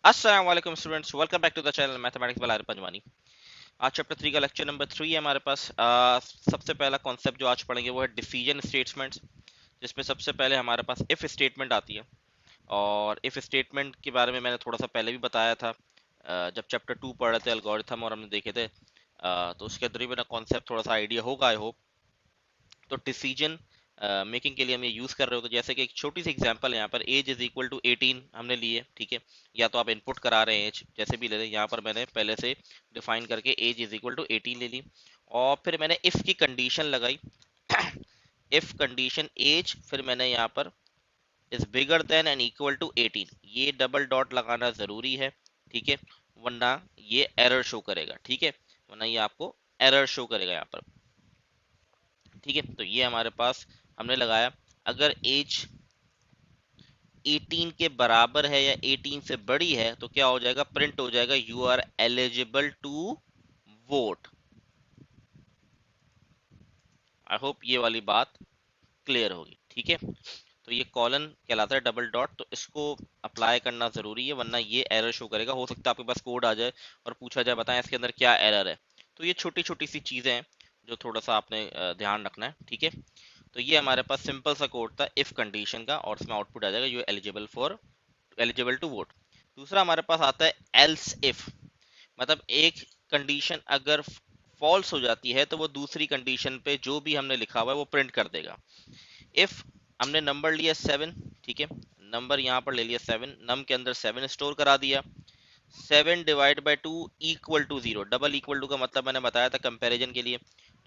अस्सलाम वालेकुम students, welcome back to the channel mathematics by Arif Panjwani. आज चैप्टर 3 का लेक्चर नंबर 3 है हमारे पास। सबसे पहला कॉन्सेप्ट जो आज पढ़ेंगे वो है डिसीजन स्टेटमेंट्स, जिसमें सबसे पहले हमारे पास इफ स्टेटमेंट आती है। और इफ स्टेटमेंट के बारे में मैंने थोड़ा सा पहले भी बताया था, जब चैप्टर 2 पढ़ रहे थे एल्गोरिथम, और हमने देखे थे। तो उसके अंदर भी मेरा कॉन्सेप्ट थोड़ा सा आइडिया होगा आई होप। तो डिसीजन मेकिंग के लिए हम ये यूज कर रहे हो, तो जैसे कि एक छोटी सी एग्जांपल है यहाँ पर, एज इज इक्वल टू 18 हमने लिए, ठीक है। या तो आप इनपुट करा रहे हैं एज, जैसे भी ले रहे हैं, यहाँ पर मैंने पहले से डिफाइन करके एज इज इक्वल टू 18 ले ली। और फिर मैंने इफ की कंडीशन लगाई इफ कंडीशन एज, फिर मैंने यहाँ पर is bigger than and equal to 18, ये डबल डॉट लगाना जरूरी है, ठीक है। वरना ये एरर शो करेगा, ठीक है। वरना ये आपको एरर शो करेगा यहाँ पर, ठीक है। तो ये हमारे पास हमने लगाया। अगर एज 18 के बराबर है या 18 से बड़ी है तो क्या हो जाएगा, प्रिंट हो जाएगा you are eligible to vote. I hope ये वाली बात क्लियर होगी, ठीक है। तो ये कॉलन कहलाता है डबल डॉट, तो इसको अप्लाई करना जरूरी है, वरना ये एरर शो करेगा। हो सकता है आपके पास कोड आ जाए और पूछा जाए बताएं इसके अंदर क्या एरर है। तो ये छोटी छोटी सी चीजें हैं जो थोड़ा सा आपने ध्यान रखना है, ठीक है। तो ये हमारे पास सिंपल सा कोड था इफ कंडीशन का, और इसमें आउटपुट आ जाएगा यू एलिजिबल टू वोट। दूसरा हमारे पास आता है एल्स इफ, मतलब एक कंडीशन अगर फॉल्स हो जाती है तो वो दूसरी कंडीशन पे जो भी हमने लिखा हुआ है वो प्रिंट कर देगा। इफ हमने नंबर लिया 7, ठीक है। नंबर यहाँ पर ले लिया 7, नम के अंदर 7 स्टोर करा दिया। 7 divide by 2 equal to 0, double equal to का मतलब मैंने बताया था कंपैरिजन के लिए।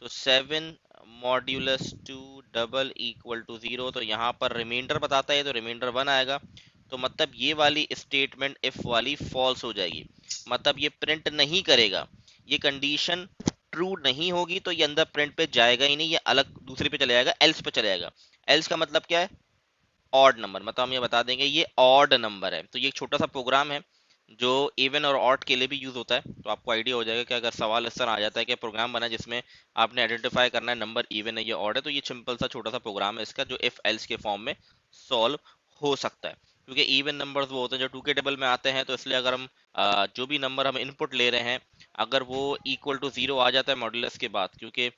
तो 7 मॉड्यूलस 2 डबल इक्वल टू 0, तो यहाँ पर रिमाइंडर बताता है तो रिमाइंडर 1 आएगा। तो मतलब ये वाली स्टेटमेंट इफ वाली फॉल्स हो जाएगी, मतलब ये प्रिंट नहीं करेगा। ये कंडीशन ट्रू नहीं होगी तो ये अंदर प्रिंट पे जाएगा ही नहीं, ये अलग दूसरे पे चले जाएगा, एल्स पे चले जाएगा। एल्स का मतलब क्या है, ऑड नंबर, मतलब हम ये बता देंगे ये ऑड नंबर है। तो ये एक छोटा सा प्रोग्राम है जो इवन और ऑड के लिए भी यूज होता है। तो आपको आइडिया हो जाएगा कि अगर सवाल इस तरह आ जाता है कि प्रोग्राम बना जिसमें आपने आइडेंटिफाई करना है नंबर इवन है या ऑड है, तो ये सिंपल सा छोटा सा प्रोग्राम है इसका, जो इफ एल्स के फॉर्म में सॉल्व हो सकता है। क्योंकि इवन नंबर्स वो होते हैं जो 2 के टेबल में आते हैं, तो इसलिए अगर हम जो भी नंबर हम इनपुट ले रहे हैं, अगर वो इक्वल टू 0 आ जाता है मॉड्यूलस के बाद, क्योंकि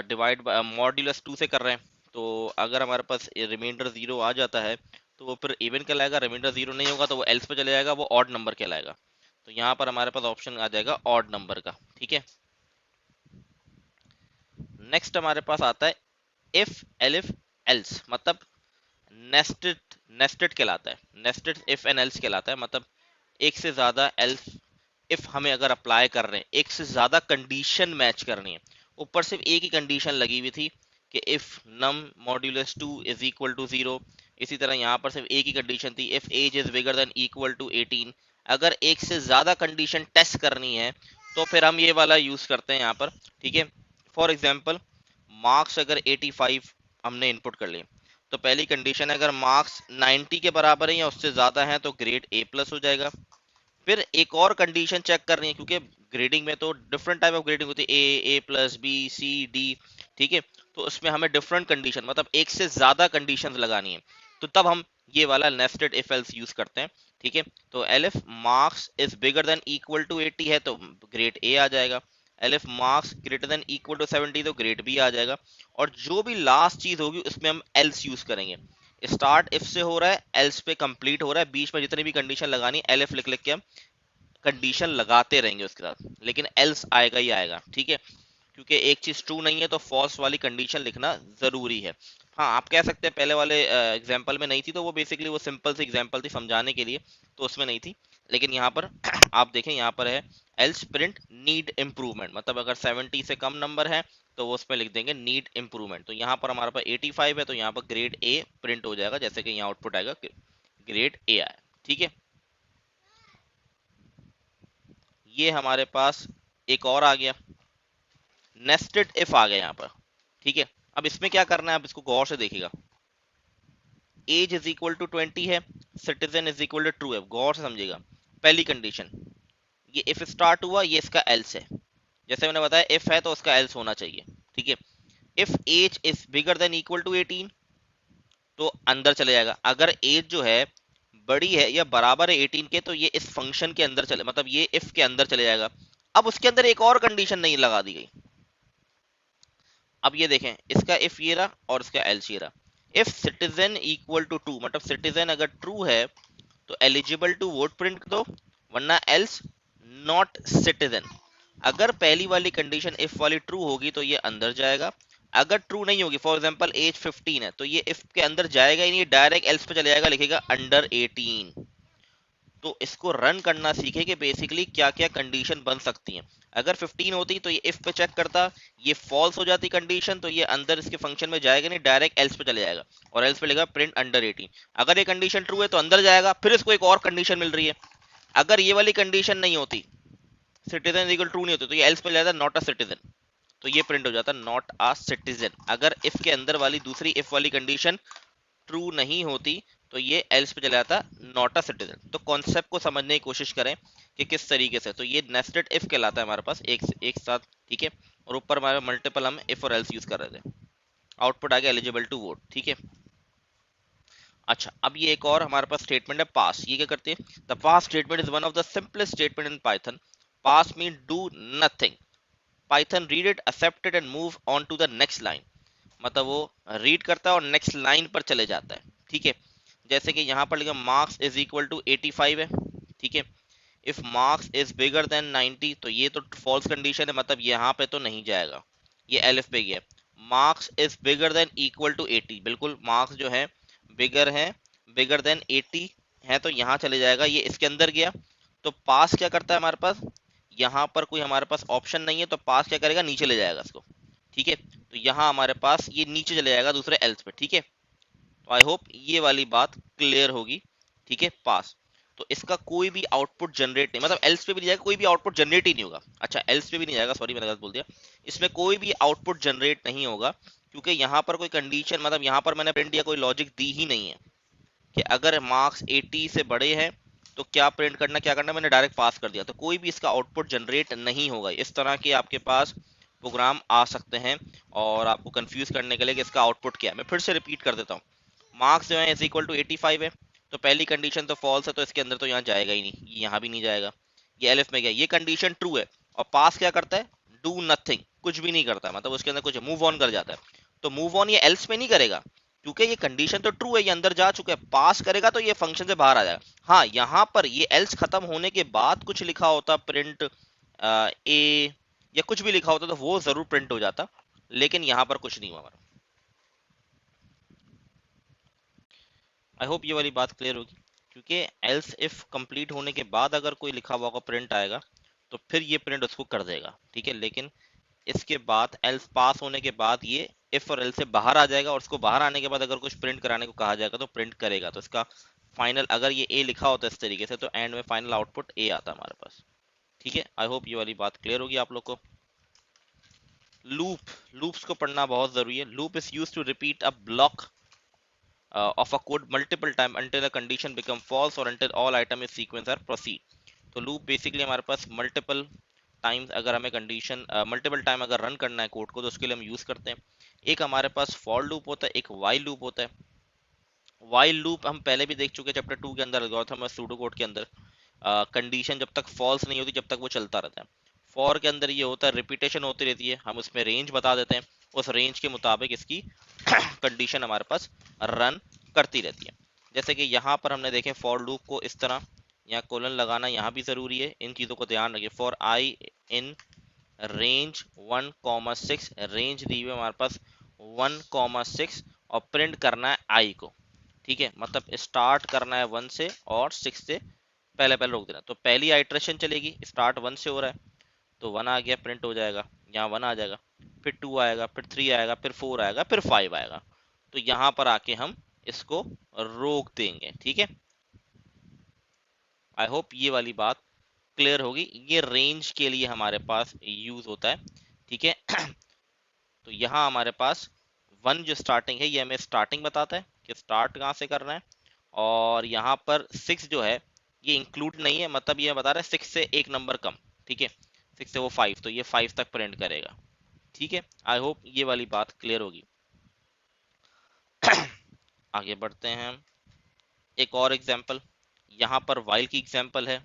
डिवाइड मॉड्यूलस 2 से कर रहे हैं, तो अगर हमारे पास रिमाइंडर 0 आ जाता है तो वो फिर इवन कहलाएगा। रिमाइंडर 0 नहीं होगा तो वो एल्स पे चले जाएगा, वो ऑड नंबर कहलाएगा। तो यहाँ पर हमारे पास ऑप्शन आ जाएगा ऑड नंबर का, ठीक है। नेक्स्ट हमारे पास आता है इफ एलिफ एल्स, मतलब नेस्टेड नेस्टेड कहलाता है। नेस्टेड इफ एंड एल्स कहलाता है, मतलब एक से ज्यादा एल्स इफ हमें अगर अप्लाई कर रहे हैं, एक से ज्यादा कंडीशन मैच करनी है। ऊपर सिर्फ एक ही कंडीशन लगी हुई थी कि if num modulus 2 is equal to 0। इसी तरह यहाँ पर सिर्फ एक ही कंडीशन थी, if age is bigger than equal to 18। अगर एक से ज्यादा कंडीशन टेस्ट करनी है तो फिर हम ये वाला यूज करते हैं यहाँ पर, ठीक है। फॉर एग्जाम्पल, मार्क्स अगर 85 हमने इनपुट कर लिए, तो पहली कंडीशन है अगर मार्क्स 90 के बराबर है या उससे ज्यादा है तो ग्रेड ए प्लस हो जाएगा। फिर एक और कंडीशन चेक करनी है, क्योंकि ग्रेडिंग में तो डिफरेंट टाइप ऑफ ग्रेडिंग होती है, ए प्लस बी सी डी, ठीक है। तो उसमें हमें डिफरेंट कंडीशन, मतलब एक से ज्यादा कंडीशंस लगानी है, तो तब हम ये वाला नेस्टेड इफ एल्स यूज करते हैं, ठीक है। तो elif marks is bigger than equal to 80 है तो ग्रेड ए आ जाएगा। Elif marks greater than equal to 70 तो ग्रेड बी आ जाएगा। और जो भी लास्ट चीज होगी उसमें हम एल्स यूज करेंगे। स्टार्ट इफ से हो रहा है, एल्स पे कंप्लीट हो रहा है, बीच में जितनी भी कंडीशन लगानी एलिफ लिख लिख के हम कंडीशन लगाते रहेंगे उसके साथ, लेकिन एल्स आएगा ही आएगा, ठीक है। क्योंकि एक चीज ट्रू नहीं है तो फॉल्स वाली कंडीशन लिखना जरूरी है। हाँ, आप कह सकते हैं पहले वाले एग्जाम्पल में नहीं थी, तो वो बेसिकली वो सिंपल सी एग्जाम्पल थी समझाने के लिए, तो उसमें नहीं थी। लेकिन यहाँ पर आप देखें, यहाँ पर है एल्स प्रिंट नीड इम्प्रूवमेंट, मतलब अगर 70 से कम नंबर है तो वो उसमें लिख देंगे नीड इम्प्रूवमेंट। तो यहाँ पर हमारे पास 85 है तो यहाँ पर ग्रेड ए प्रिंट हो जाएगा, जैसे कि यहाँ आउटपुट आएगा ग्रेड ए आया, ठीक है। ये हमारे पास एक और आ गया, नेस्टेड इफ आ गया यहाँ पर, ठीक है। अब इसमें क्या करना है, आप इसको गौर से देखिएगा। एज इज इक्वल टू 20 है, citizen is equal to true है, गौर से समझिएगा। पहली कंडीशन, ये इफ स्टार्ट हुआ, ये इसका एल्स है। जैसे मैंने बताया इफ है तो उसका एल्स होना चाहिए, ठीक है। If age is bigger than equal to 18 तो अंदर चले जाएगा। अगर एज जो है बड़ी है या बराबर है 18 के, तो ये इस फंक्शन के अंदर चले, मतलब ये इफ के अंदर चले जाएगा। अब उसके अंदर एक और कंडीशन नहीं लगा दी गई। अब ये देखें, इसका इफ ये रहा और इसका एल्स ये रहा। If citizen equal to true, मतलब सिटीजन अगर ट्रू है तो एलिजिबल टू वोट प्रिंट कर दो, वरना एल्स नॉट सिटीजन। अगर पहली वाली कंडीशन इफ वाली ट्रू होगी तो ये अंदर जाएगा, अगर ट्रू नहीं होगी, फॉर एग्जांपल एज 15 है, तो ये इफ के अंदर जाएगा ही नहीं, डायरेक्ट एल्स पे चले जाएगा, लिखेगा अंडर 18। तो इसको रन करना सीखे कि बेसिकली क्या क्या कंडीशन बन सकती हैं। अगर 15 होती तो ये इफ पे चेक करता, ये फॉल्स हो जाती कंडीशन, तो ये अंदर इसके फंक्शन में जाएगा नहीं, डायरेक्ट एल्स पे चले जाएगा, और एल्स पे लिखा प्रिंट अंडर 18। अगर ये कंडीशन ट्रू है तो अंदर जाएगा, फिर इसको एक और कंडीशन मिल रही है। अगर ये वाली कंडीशन नहीं होती, सिटीजन इक्वल ट्रू नहीं होती, तो ये एल्स पे जाता नॉट अ सिटीजन, तो ये प्रिंट हो जाता नॉट अ सिटीजन। अगर इफ के अंदर वाली दूसरी इफ वाली कंडीशन ट्रू नहीं होती तो ये एल्स पे चला जाता नॉट अ सिटीजन। तो कॉन्सेप्ट को समझने की कोशिश करें कि किस तरीके से, तो ये नेस्टेड इफ कहलाता है हमारे पास, एक साथ, ठीक है। और ऊपर हमारे मल्टीपल हम इफ और एल्स यूज कर रहे थे। आउटपुट आ गया एलिजिबल टू वोट, ठीक है। अच्छा, अब ये एक और हमारे पास स्टेटमेंट है पास। ये क्या करते हैं, the pass statement is one of the simplest statement in Python. Pass mean do nothing, Python read it, except it and move on to the next line. मतलब वो रीड करता है और नेक्स्ट लाइन पर चले जाता है, ठीक है। जैसे कि यहाँ पर लिखा मार्क्स इज इक्वल टू 85 है, ठीक है। If marks is bigger than 90, तो ये तो फॉल्स कंडीशन है, मतलब यहाँ पे तो नहीं जाएगा, ये एलिफ पे गया। Marks is bigger than equal to 80, बिल्कुल मार्क्स जो है बिगर है, बिगर देन 80 है, तो यहाँ चले जाएगा, ये इसके अंदर गया। तो पास क्या करता है हमारे पास, यहाँ पर कोई हमारे पास ऑप्शन नहीं है, तो पास क्या करेगा, नीचे ले जाएगा इसको, ठीक है। तो यहाँ हमारे पास ये नीचे चले जाएगा दूसरे एल्स पे, ठीक है। तो आई होप ये वाली बात क्लियर होगी, ठीक है। पास, तो इसका कोई भी आउटपुट जनरेट नहीं, मतलब एल्स पे भी नहीं जाएगा, कोई भी आउटपुट जनरेट ही नहीं होगा। अच्छा, एल्स पे भी नहीं जाएगा, सॉरी मैंने गलत बोल दिया, इसमें कोई भी आउटपुट जनरेट नहीं होगा, क्योंकि यहाँ पर कोई कंडीशन, मतलब यहाँ पर मैंने प्रिंट या कोई लॉजिक दी ही नहीं है कि अगर मार्क्स 80 से बड़े हैं तो क्या प्रिंट करना, क्या करना, मैंने डायरेक्ट पास कर दिया, तो कोई भी इसका आउटपुट जनरेट नहीं होगा। इस तरह के आपके पास प्रोग्राम आ सकते हैं और आपको कंफ्यूज करने के लिए कि इसका आउटपुट क्या है। मैं फिर से रिपीट कर देता हूँ, मार्क्स जो है इज इक्वल टू 85 है, तो पहली कंडीशन तो फॉल्स है, तो इसके अंदर तो यहाँ जाएगा ही नहीं, यहाँ भी नहीं जाएगा, ये एलिफ में गया। ये कंडीशन ट्रू है, और पास क्या करता है, डू नथिंग, कुछ भी नहीं करता, मतलब उसके अंदर कुछ मूव ऑन कर जाता है। तो मूव ऑन ये एल्स में नहीं करेगा, क्योंकि ये कंडीशन तो ट्रू है, ये अंदर जा चुका है। पास करेगा तो ये फंक्शन से बाहर आ जाएगा। हाँ, यहाँ पर ये एल्स खत्म होने के बाद कुछ लिखा होता, प्रिंट ए या कुछ भी लिखा होता, तो वो जरूर प्रिंट हो जाता, लेकिन यहाँ पर कुछ नहीं हुआ हमारा। आई होप ये वाली बात क्लियर होगी, क्योंकि एल्स इफ कंप्लीट होने के बाद अगर कोई लिखा हुआ होगा प्रिंट आएगा, तो फिर ये प्रिंट उसको कर देगा, ठीक है। लेकिन इसके बाद एल्स पास होने के बाद ये इफ और एल से बाहर आ जाएगा, और उसको बाहर आने के बाद अगर कुछ प्रिंट कराने को कहा जाएगा तो प्रिंट करेगा। तो इसका फाइनल, अगर ये ए लिखा होता है इस तरीके से, तो एंड में फाइनल आउटपुट ए आता है हमारे पास, ठीक है। आई होप ये वाली बात क्लियर होगी आप लोग को। लूप, लूप्स को पढ़ना बहुत जरूरी है। Loop is use to repeat a block of a code multiple time until a condition become false or until all item is sequence are proceed। तो लूप बेसिकली हमारे पास मल्टीपल टाइम्स, अगर हमें condition multiple time अगर run करना है code को, तो उसके लिए हम यूज करते हैं। एक हमारे पास फॉर लूप होता है, एक वाइल लूप होता है। वाइल लूप हम पहले भी देख चुके हैं चैप्टर 2 के अंदर, एल्गोरिथम सूडो कोड के अंदर। कंडीशन जब तक फॉल्स नहीं होती जब तक वो चलता रहता है। फॉर के अंदर ये होता है रिपीटेशन होती रहती है, हम उसमें रेंज बता देते हैं, उस रेंज के मुताबिक इसकी कंडीशन हमारे पास रन करती रहती है। जैसे कि यहाँ पर हमने देखे फॉर लूप को इस तरह, यहाँ कोलन लगाना यहाँ भी ज़रूरी है, इन चीज़ों को ध्यान रखिए। For I in range 1,6, range दी हुई है हमारे पास 1,6, और प्रिंट करना है आई को, ठीक है। मतलब स्टार्ट करना है 1 से और 6 से पहले पहले रोक देना। तो पहली आइट्रेशन चलेगी, स्टार्ट 1 से हो रहा है, तो 1 आ गया, प्रिंट हो जाएगा, यहाँ 1 आ जाएगा, फिर 2 आएगा, फिर 3 आएगा, फिर 4 आएगा, फिर 5 आएगा। तो यहाँ पर आके हम इसको रोक देंगे, ठीक है। आई होप ये वाली बात क्लियर होगी। ये रेंज के लिए हमारे पास यूज होता है, ठीक है। तो यहाँ हमारे पास 1 जो स्टार्टिंग है, ये हमें स्टार्टिंग बताता है कि स्टार्ट कहाँ से करना है। और यहाँ पर 6 जो है ये इंक्लूड नहीं है, मतलब ये बता रहा है 6 से एक नंबर कम, ठीक है। 6 से वो 5, तो ये 5 तक प्रिंट करेगा, ठीक है। आई होप ये वाली बात क्लियर होगी। आगे बढ़ते हैं हम, एक और एग्जांपल। यहाँ पर वाइल की एग्जांपल है,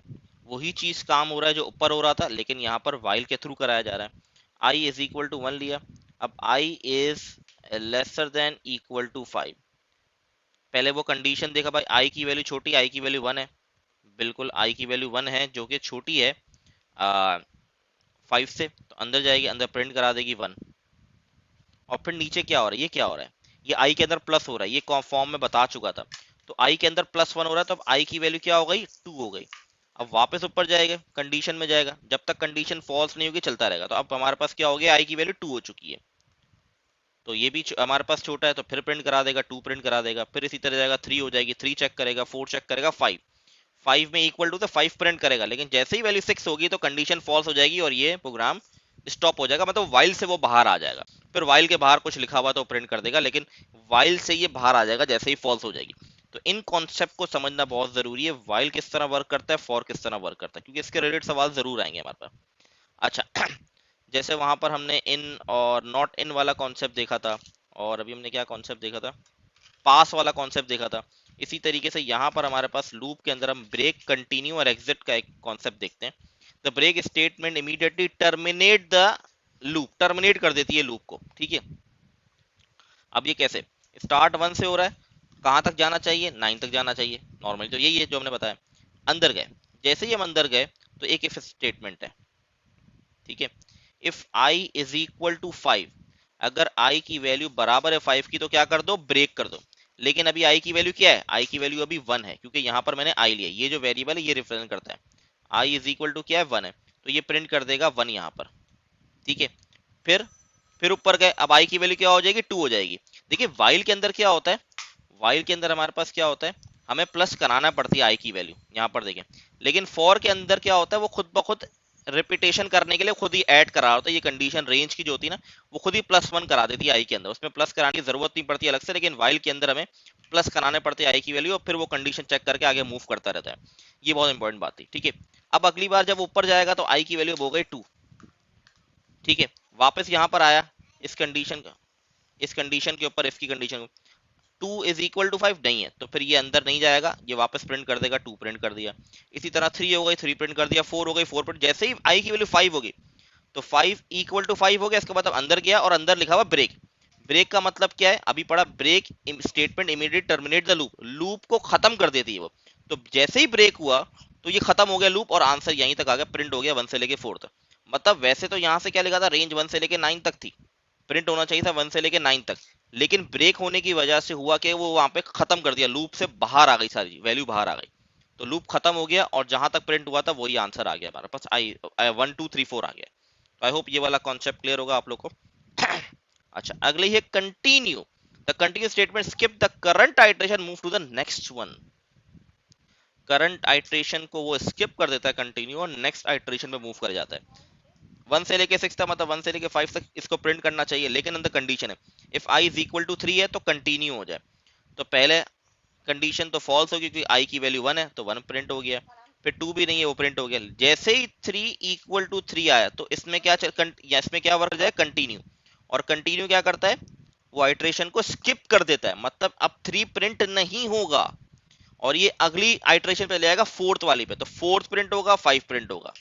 वही चीज काम हो रहा है जो ऊपर हो रहा था, लेकिन यहाँ पर वाइल के थ्रू कराया जा रहा है। आई इज इक्वल टू 1 लिया, अब i is lesser than equal to 5। पहले वो कंडीशन देखा भाई, आई की वैल्यू छोटी, आई की वैल्यू 1 है, बिल्कुल आई की वैल्यू 1 है जो कि छोटी है 5 से, तो अंदर जाएगी, अंदर प्रिंट करा देगी 1। और फिर नीचे क्या हो रहा है, ये क्या हो रहा है, ये आई के अंदर प्लस हो रहा है, ये फॉर्म में बता चुका था। तो आई के अंदर +1 हो रहा है, तो अब आई की वैल्यू क्या हो गई, 2 हो गई। अब वापस ऊपर जाएगा, कंडीशन में जाएगा, जब तक कंडीशन फॉल्स नहीं होगी चलता रहेगा। तो अब हमारे पास क्या हो गया, आई की वैल्यू 2 हो चुकी है, तो ये भी हमारे पास छोटा है, तो फिर प्रिंट करा देगा, 2 प्रिंट करा देगा, फिर इसी तरह जाएगा, 3 हो जाएगी, 3 चेक करेगा, 4 चेक करेगा, 5 में इक्वल टू तो 5 प्रिंट करेगा, लेकिन जैसे ही वैल्यू 6 होगी तो कंडीशन फॉल्स हो जाएगी और ये प्रोग्राम स्टॉप हो जाएगा, मतलब वाइल से वो बाहर आ जाएगा। फिर वाइल के बाहर कुछ लिखा हुआ तो प्रिंट कर देगा, लेकिन वाइल से ये बाहर आ जाएगा जैसे ही फॉल्स हो जाएगी। तो इन कॉन्सेप्ट को समझना बहुत जरूरी है, वाइल किस तरह वर्क करता है, फॉर किस तरह वर्क करता है, क्योंकि इसके रिलेटेड सवाल जरूर आएंगे हमारे पास। अच्छा जैसे वहां पर हमने इन और नॉट इन वाला कॉन्सेप्ट देखा था, और अभी हमने क्या कॉन्सेप्ट देखा था, पास वाला कॉन्सेप्ट देखा था। इसी तरीके से यहाँ पर हमारे पास लूप के अंदर हम ब्रेक, कंटिन्यू और एग्जिट का एक कॉन्सेप्ट देखते हैं। The break statement immediately terminate the loop, terminate कर देती है लूप को, ठीक है। अब ये कैसे, स्टार्ट 1 से हो रहा है, कहाँ तक जाना चाहिए, 9 तक जाना चाहिए, नॉर्मली तो यही है जो हमने बताया। अंदर गए, जैसे ही हम अंदर गए तो एक इफ स्टेटमेंट है, ठीक है। If I is equal to 5, अगर आई की वैल्यू बराबर है 5 की तो क्या कर दो, ब्रेक कर दो। लेकिन अभी आई की वैल्यू क्या है, आई की वैल्यू अभी 1 है, क्योंकि यहाँ पर मैंने आई लिया, ये जो वेरिएबल है ये रिप्रेजेंट करता है, आई इज इक्वल टू क्या है, 1 है, तो ये प्रिंट कर देगा 1 यहाँ पर, ठीक है। फिर फिर ऊपर गए, अब आई की वैल्यू क्या हो जाएगी, 2 हो जाएगी। देखिए वाइल के अंदर क्या होता है, वाइल के अंदर हमारे पास क्या होता है, हमें प्लस कराना पड़ती है आई की वैल्यू, यहाँ पर देखें। लेकिन फॉर के अंदर क्या होता है, वो खुद ब खुद रिपीटेशन करने के लिए खुद ही ऐड करा होता है, ये कंडीशन रेंज की जो होती है ना, वो खुद ही +1 करा देती है आई के अंदर, उसमें प्लस कराने की जरूरत नहीं पड़ती अलग से, लेकिन वाइल के अंदर हमें प्लस कराने पड़ते हैं आई की वैल्यू, और फिर वो कंडीशन चेक करके आगे मूव करता रहता है। ये बहुत इंपॉर्टेंट बात थी, ठीक है। अब अगली बार जब ऊपर जाएगा तो आई की वैल्यू हो गई 2, ठीक है। वापस यहाँ पर आया, इस कंडीशन का, इस कंडीशन के ऊपर इसकी कंडीशन, 2 इज इक्वल टू 5 नहीं है, तो फिर ये अंदर नहीं जाएगा, ये वापस प्रिंट कर देगा, 2 प्रिंट कर दिया। इसी तरह 3 हो गई, 3 प्रिंट कर दिया, 4 हो गई, 4 प्रिंट, जैसे ही आई की वैल्यू 5 होगी तो 5 इक्वल टू 5 हो गया, इसके बाद अब अंदर गया और अंदर लिखा हुआ ब्रेक। ब्रेक का मतलब क्या है, अभी पढ़ा, break statement immediate terminate the loop, loop को खत्म कर देती है वो। तो जैसे ही ब्रेक हुआ तो ये खत्म हो गया लूप, और आंसर यहीं तक आ गया, प्रिंट हो गया 1 से लेके 4 तक। मतलब वैसे तो यहाँ से क्या लिखा था, रेंज 1 से लेके 9 तक थी, प्रिंट होना चाहिए था 1 से लेके 9 तक, लेकिन ब्रेक होने की वजह से हुआ कि वो वहां पे खत्म कर दिया, लूप से बाहर आ गई, सारी वैल्यू बाहर आ गई, तो लूप खत्म हो गया और जहां तक प्रिंट हुआ था वही आंसर आ गया हमारे पास, आई 1 2 3 4 आ गया। तो आई होप ये वाला कॉन्सेप्ट क्लियर होगा आप लोग को। अच्छा अगले ही है continue, the continue statement skip the current iteration move to the next one. Current iteration को वो स्किप कर देता है कंटिन्यू, और नेक्स्ट आइटरेशन में मूव कर जाता है। 1 से लेके 6 तक, मतलब 1 से लेके 5 तक इसको प्रिंट करना चाहिए, लेकिन अंदर कंडीशन है, if I is equal to 3 है तो कंटिन्यू हो जाए। तो पहले कंडीशन तो फॉल्स होगी क्योंकि आई की वैल्यू 1 है, तो 1 प्रिंट हो गया। फिर 2 भी नहीं है, वो प्रिंट हो गया। जैसे ही 3 इक्वल टू 3 आया तो इसमें क्या या इसमें क्या वर्क जाए, कंटिन्यू। और कंटिन्यू क्या करता है, वो आइट्रेशन को स्किप कर देता है, मतलब अब 3 प्रिंट नहीं होगा, और ये अगली आइट्रेशन पे ले जाएगा 4th वाली पे, तो 4th प्रिंट होगा, 5 प्रिंट होगा,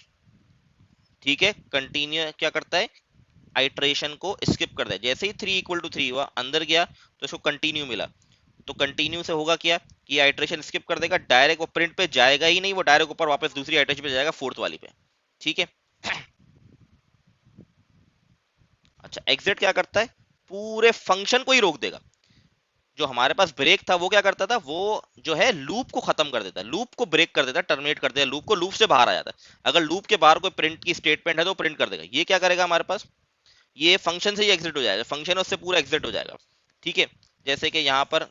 ठीक है। कंटिन्यू क्या करता है, आइट्रेशन को स्किप कर दे, जैसे ही 3 इक्वल टू 3 हुआ अंदर गया तो इसको कंटिन्यू मिला, तो कंटिन्यू से होगा क्या कि आइट्रेशन स्किप कर देगा, डायरेक्ट वो प्रिंट पे जाएगा ही नहीं, वो डायरेक्ट ऊपर वापस दूसरी आइट्रेशन पे जाएगा, 4th वाली पे, ठीक है। अच्छा एग्जिट क्या करता है, पूरे फंक्शन को ही रोक देगा। जो हमारे पास ब्रेक था वो क्या करता था, वो जो है लूप को खत्म कर देता है, लूप को ब्रेक कर देता है, टर्मिनेट कर देता है लूप को, लूप से बाहर आ जाता है। अगर लूप के बाहर कोई प्रिंट की स्टेटमेंट है तो प्रिंट कर देगा। ये क्या करेगा हमारे पास, ये फंक्शन से ही एग्जिट हो जाएगा, फंक्शन उससे पूरा एग्जिट हो जाएगा, ठीक है। जैसे कि यहाँ पर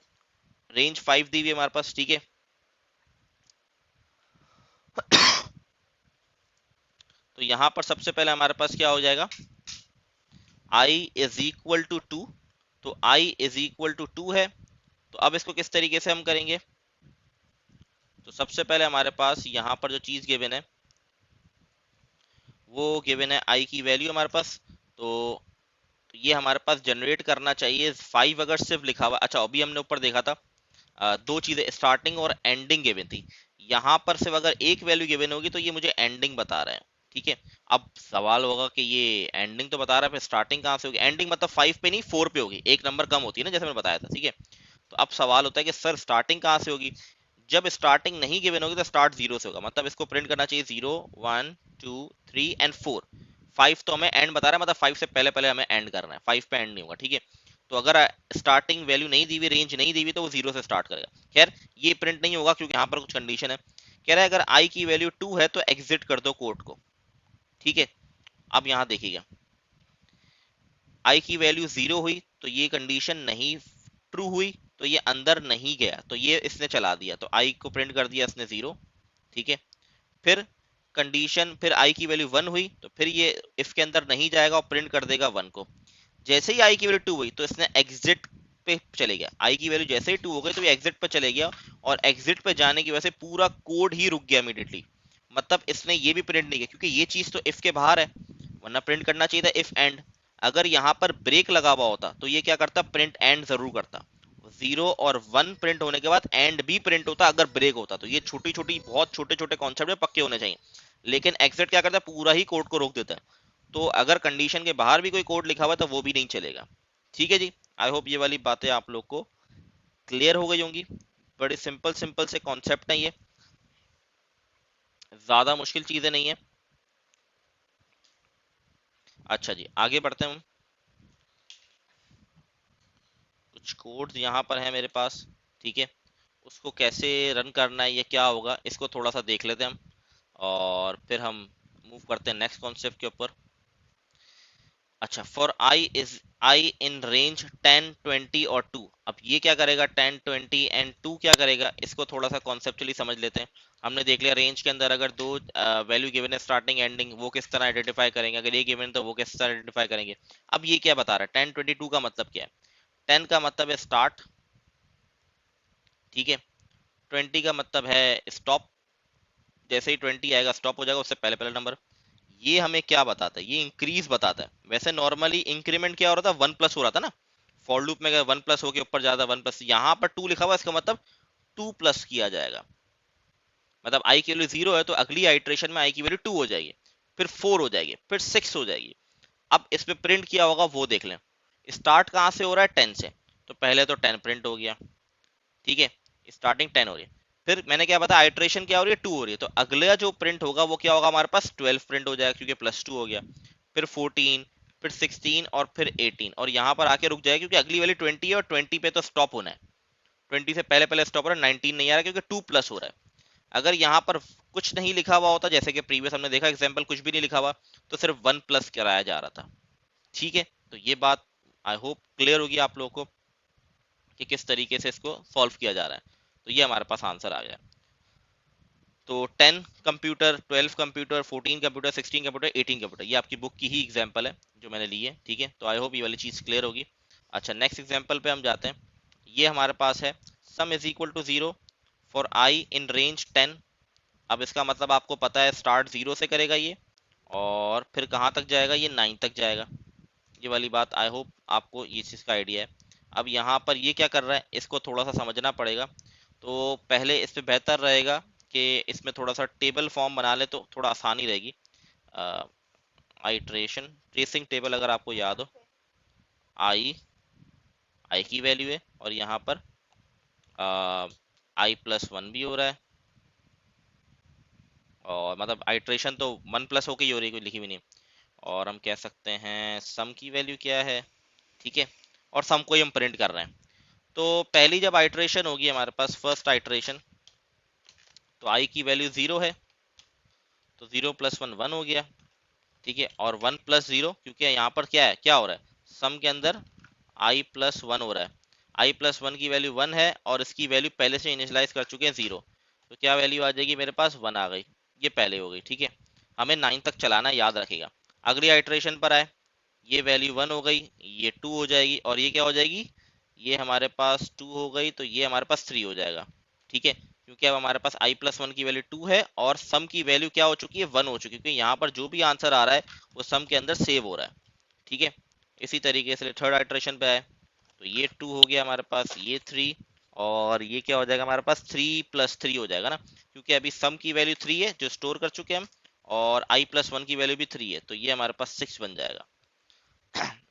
रेंज 5 दी हुई है हमारे पास, ठीक है। तो यहाँ पर सबसे पहले हमारे पास क्या हो जाएगा, i इज इक्वल टू 2, तो i इज इक्वल टू 2 है। तो अब इसको किस तरीके से हम करेंगे, तो सबसे पहले हमारे पास यहाँ पर जो चीज गिवन है वो गिवन है i की वैल्यू हमारे पास, तो ये हमारे पास जनरेट करना चाहिए 5, अगर सिर्फ लिखा हुआ। अच्छा अभी हमने ऊपर देखा था दो चीजें स्टार्टिंग और एंडिंग गिवन थी, यहाँ पर सिर्फ अगर एक वैल्यू गिवन होगी तो ये मुझे एंडिंग बता रहा है। ठीक है, अब सवाल होगा कि ये एंडिंग तो बता रहा है, फिर स्टार्टिंग कहाँ से होगी? एंडिंग मतलब 5 पे नहीं 4 पे होगी, एक नंबर कम होती है ना, जैसे मैंने बताया था। ठीक है, तो अब सवाल होता है कि सर स्टार्टिंग कहाँ से होगी? जब स्टार्टिंग नहीं गिवन होगी तो स्टार्ट जीरो से होगा, मतलब इसको प्रिंट करना चाहिए 0 1 2 3 एंड 4। 5 तो हमें एंड बता रहा है, मतलब 5 से पहले पहले हमें एंड करना है, 5 पे एंड नहीं होगा। ठीक है, तो अगर स्टार्टिंग वैल्यू नहीं दी हुई, रेंज नहीं दी हुई, तो वो जीरो से स्टार्ट करेगा। खैर ये प्रिंट नहीं होगा क्योंकि यहाँ पर कुछ कंडीशन है। कह रहा है अगर आई की वैल्यू 2 है तो एग्जिट कर दो कोड को। ठीक है, अब यहाँ देखिएगा, आई की वैल्यू 0 हुई तो ये कंडीशन नहीं ट्रू हुई, तो ये अंदर नहीं गया, तो ये इसने चला दिया, तो आई को प्रिंट कर दिया इसने 0। ठीक है, फिर कंडीशन, फिर आई की वैल्यू 1 हुई तो फिर ये इसके अंदर नहीं जाएगा और प्रिंट कर देगा 1 को। जैसे ही आई की वैल्यू 2 हुई तो इसने एग्जिट पे चले गया, आई की वैल्यू जैसे ही 2 हो गई तो ये एग्जिट पे चले गया, और एग्जिट पे जाने की वजह से पूरा कोड ही रुक गया इमीडिएटली। मतलब इसने ये भी प्रिंट नहीं किया क्योंकि ये चीज तो इफ के बाहर है, वरना प्रिंट करना चाहिए था इफ एंड। अगर यहाँ पर ब्रेक लगा हुआ होता तो ये क्या करता, प्रिंट एंड जरूर करता। 0 और 1 प्रिंट होने के बाद एंड भी प्रिंट होता अगर ब्रेक होता। तो ये छोटी छोटी बहुत छोटे छोटे कॉन्सेप्ट में पक्के होने चाहिए, लेकिन एग्जिट क्या करता है, पूरा ही कोड को रोक देता है। तो अगर कंडीशन के बाहर भी कोई कोड लिखा हुआ है तो वो भी नहीं चलेगा। ठीक है जी, आई होप ये वाली बातें आप लोग को क्लियर हो गई होंगी। बड़े सिंपल सिंपल से कॉन्सेप्ट है ये, ज्यादा मुश्किल चीजें नहीं है। अच्छा जी, आगे बढ़ते हैं हम। कुछ कोड्स यहाँ पर है मेरे पास। ठीक है, उसको कैसे रन करना है, ये क्या होगा, इसको थोड़ा सा देख लेते हैं हम, और फिर हम मूव करते हैं नेक्स्ट कॉन्सेप्ट के ऊपर। अच्छा, फॉर आई इन रेंज 10 20 और 2। अब ये क्या करेगा, 10 20 एंड 2 क्या करेगा, इसको थोड़ा सा कॉन्सेप्चुअली समझ लेते हैं। हमने देख लिया रेंज के अंदर अगर दो वैल्यू गिवन है स्टार्टिंग एंडिंग, वो किस तरह आइडेंटिफाई करेंगे, अगर ये गिवन तो वो किस तरह आइडेंटिफाई करेंगे। अब ये क्या बता रहा है, 10 22 का मतलब क्या है? 10 का मतलब है स्टार्ट, ठीक है, 20 का मतलब है स्टॉप, जैसे ही 20 आएगा स्टॉप हो जाएगा, उससे पहले पहले नंबर। ये हमें क्या बताता है, ये इंक्रीज बताता है। वैसे नॉर्मली इंक्रीमेंट क्या हो रहा था, 1 प्लस हो रहा था ना, फॉर लूप में अगर 1 प्लस होके ऊपर जाता 1 प्लस, यहाँ पर 2 लिखा हुआ है, इसका मतलब 2 प्लस किया जाएगा। मतलब आई की वैल्यू 0 है तो अगली आइट्रेशन में आई की वैल्यू 2 हो जाएगी, फिर 4 हो जाएगी, फिर 6 हो जाएगी। अब इस पे प्रिंट किया होगा वो देख लें। स्टार्ट कहाँ से हो रहा है, 10 से, तो पहले तो 10 प्रिंट हो गया। ठीक है, स्टार्टिंग 10 हो रही है, फिर मैंने क्या बताया आइट्रेशन क्या हो रही है, 2 हो रही है, तो अगला जो प्रिंट होगा वो क्या होगा, हमारे पास 12 प्रिंट हो जाएगा क्योंकि प्लस 2 हो गया, फिर 14, फिर 16 और फिर 18, और यहाँ पर आके रुक जाएगा क्योंकि अगली वाली 20 है और 20 पे तो स्टॉप होना है। 20 से पहले पहले स्टॉप हो रहा है, 19 नहीं आ रहा क्योंकि 2 प्लस हो रहा है। अगर यहाँ पर कुछ नहीं लिखा हुआ होता, जैसे कि प्रीवियस हमने देखा एग्जाम्पल कुछ भी नहीं लिखा हुआ, तो सिर्फ 1 प्लस कराया जा रहा था। ठीक है, तो ये बात आई होप क्लियर होगी आप लोगों को कि किस तरीके से इसको सॉल्व किया जा रहा है। तो ये हमारे पास आंसर आ गया। तो 10 computer, 12 computer, 14 computer, 16 computer, 18 computer, ये आपकी बुक की ही एग्जाम्पल है जो मैंने ली है। ठीक है, तो आई होप ये वाली चीज़ क्लियर होगी। अच्छा, नेक्स्ट एग्जाम्पल पे हम जाते हैं। ये हमारे पास है sum is equal to 0 for I in range 10। अब इसका मतलब आपको पता है स्टार्ट 0 से करेगा ये, और फिर कहाँ तक जाएगा, ये 9 तक जाएगा। ये वाली बात आई होप आपको ये चीज़ का आइडिया है। अब यहाँ पर ये क्या कर रहा है, इसको थोड़ा सा समझना पड़ेगा। तो पहले इस पे बेहतर रहेगा कि इसमें थोड़ा सा टेबल फॉर्म बना ले तो थोड़ा आसानी रहेगी। आइट्रेशन ट्रेसिंग टेबल अगर आपको याद हो, आई आई की वैल्यू है और यहाँ पर आई प्लस वन भी हो रहा है, और मतलब आइट्रेशन तो 1 प्लस होके ही हो रही है, कोई लिखी भी नहीं। और हम कह सकते हैं सम की वैल्यू क्या है। ठीक है, और सम को ही हम प्रिंट कर रहे हैं। तो पहली जब आइट्रेशन होगी हमारे पास फर्स्ट आइट्रेशन, तो आई की वैल्यू 0 है, तो 0 प्लस 1 1 हो गया। ठीक है, और 1 प्लस 0 क्योंकि यहाँ पर क्या है, क्या हो रहा है, सम के अंदर आई प्लस 1 हो रहा है। आई प्लस 1 की वैल्यू 1 है और इसकी वैल्यू पहले से इनिशियलाइज कर चुके हैं 0, तो क्या वैल्यू आ जाएगी मेरे पास, 1 आ गई। ये पहले हो गई। ठीक है, हमें 9 तक चलाना है, याद रखेगा। अगली आइट्रेशन पर आए, ये वैल्यू 1 हो गई, ये 2 हो जाएगी, और ये क्या हो जाएगी, ये हमारे पास 2 हो गई, तो ये हमारे पास 3 हो जाएगा। ठीक है, क्योंकि अब हमारे पास आई प्लस 1 की वैल्यू 2 है और सम की वैल्यू क्या हो चुकी है, 1 हो चुकी है, क्योंकि यहाँ पर जो भी आंसर आ रहा है वो सम के अंदर सेव हो रहा है। ठीक है, इसी तरीके से थर्ड आइट्रेशन पे आए, तो ये 2 हो गया हमारे पास, ये 3, और ये क्या हो जाएगा हमारे पास, 3 प्लस 3 हो जाएगा ना, क्योंकि अभी सम की वैल्यू 3 है जो स्टोर कर चुके हैं हम, और i प्लस 1 की वैल्यू भी 3 है, तो ये हमारे पास 6 बन जाएगा।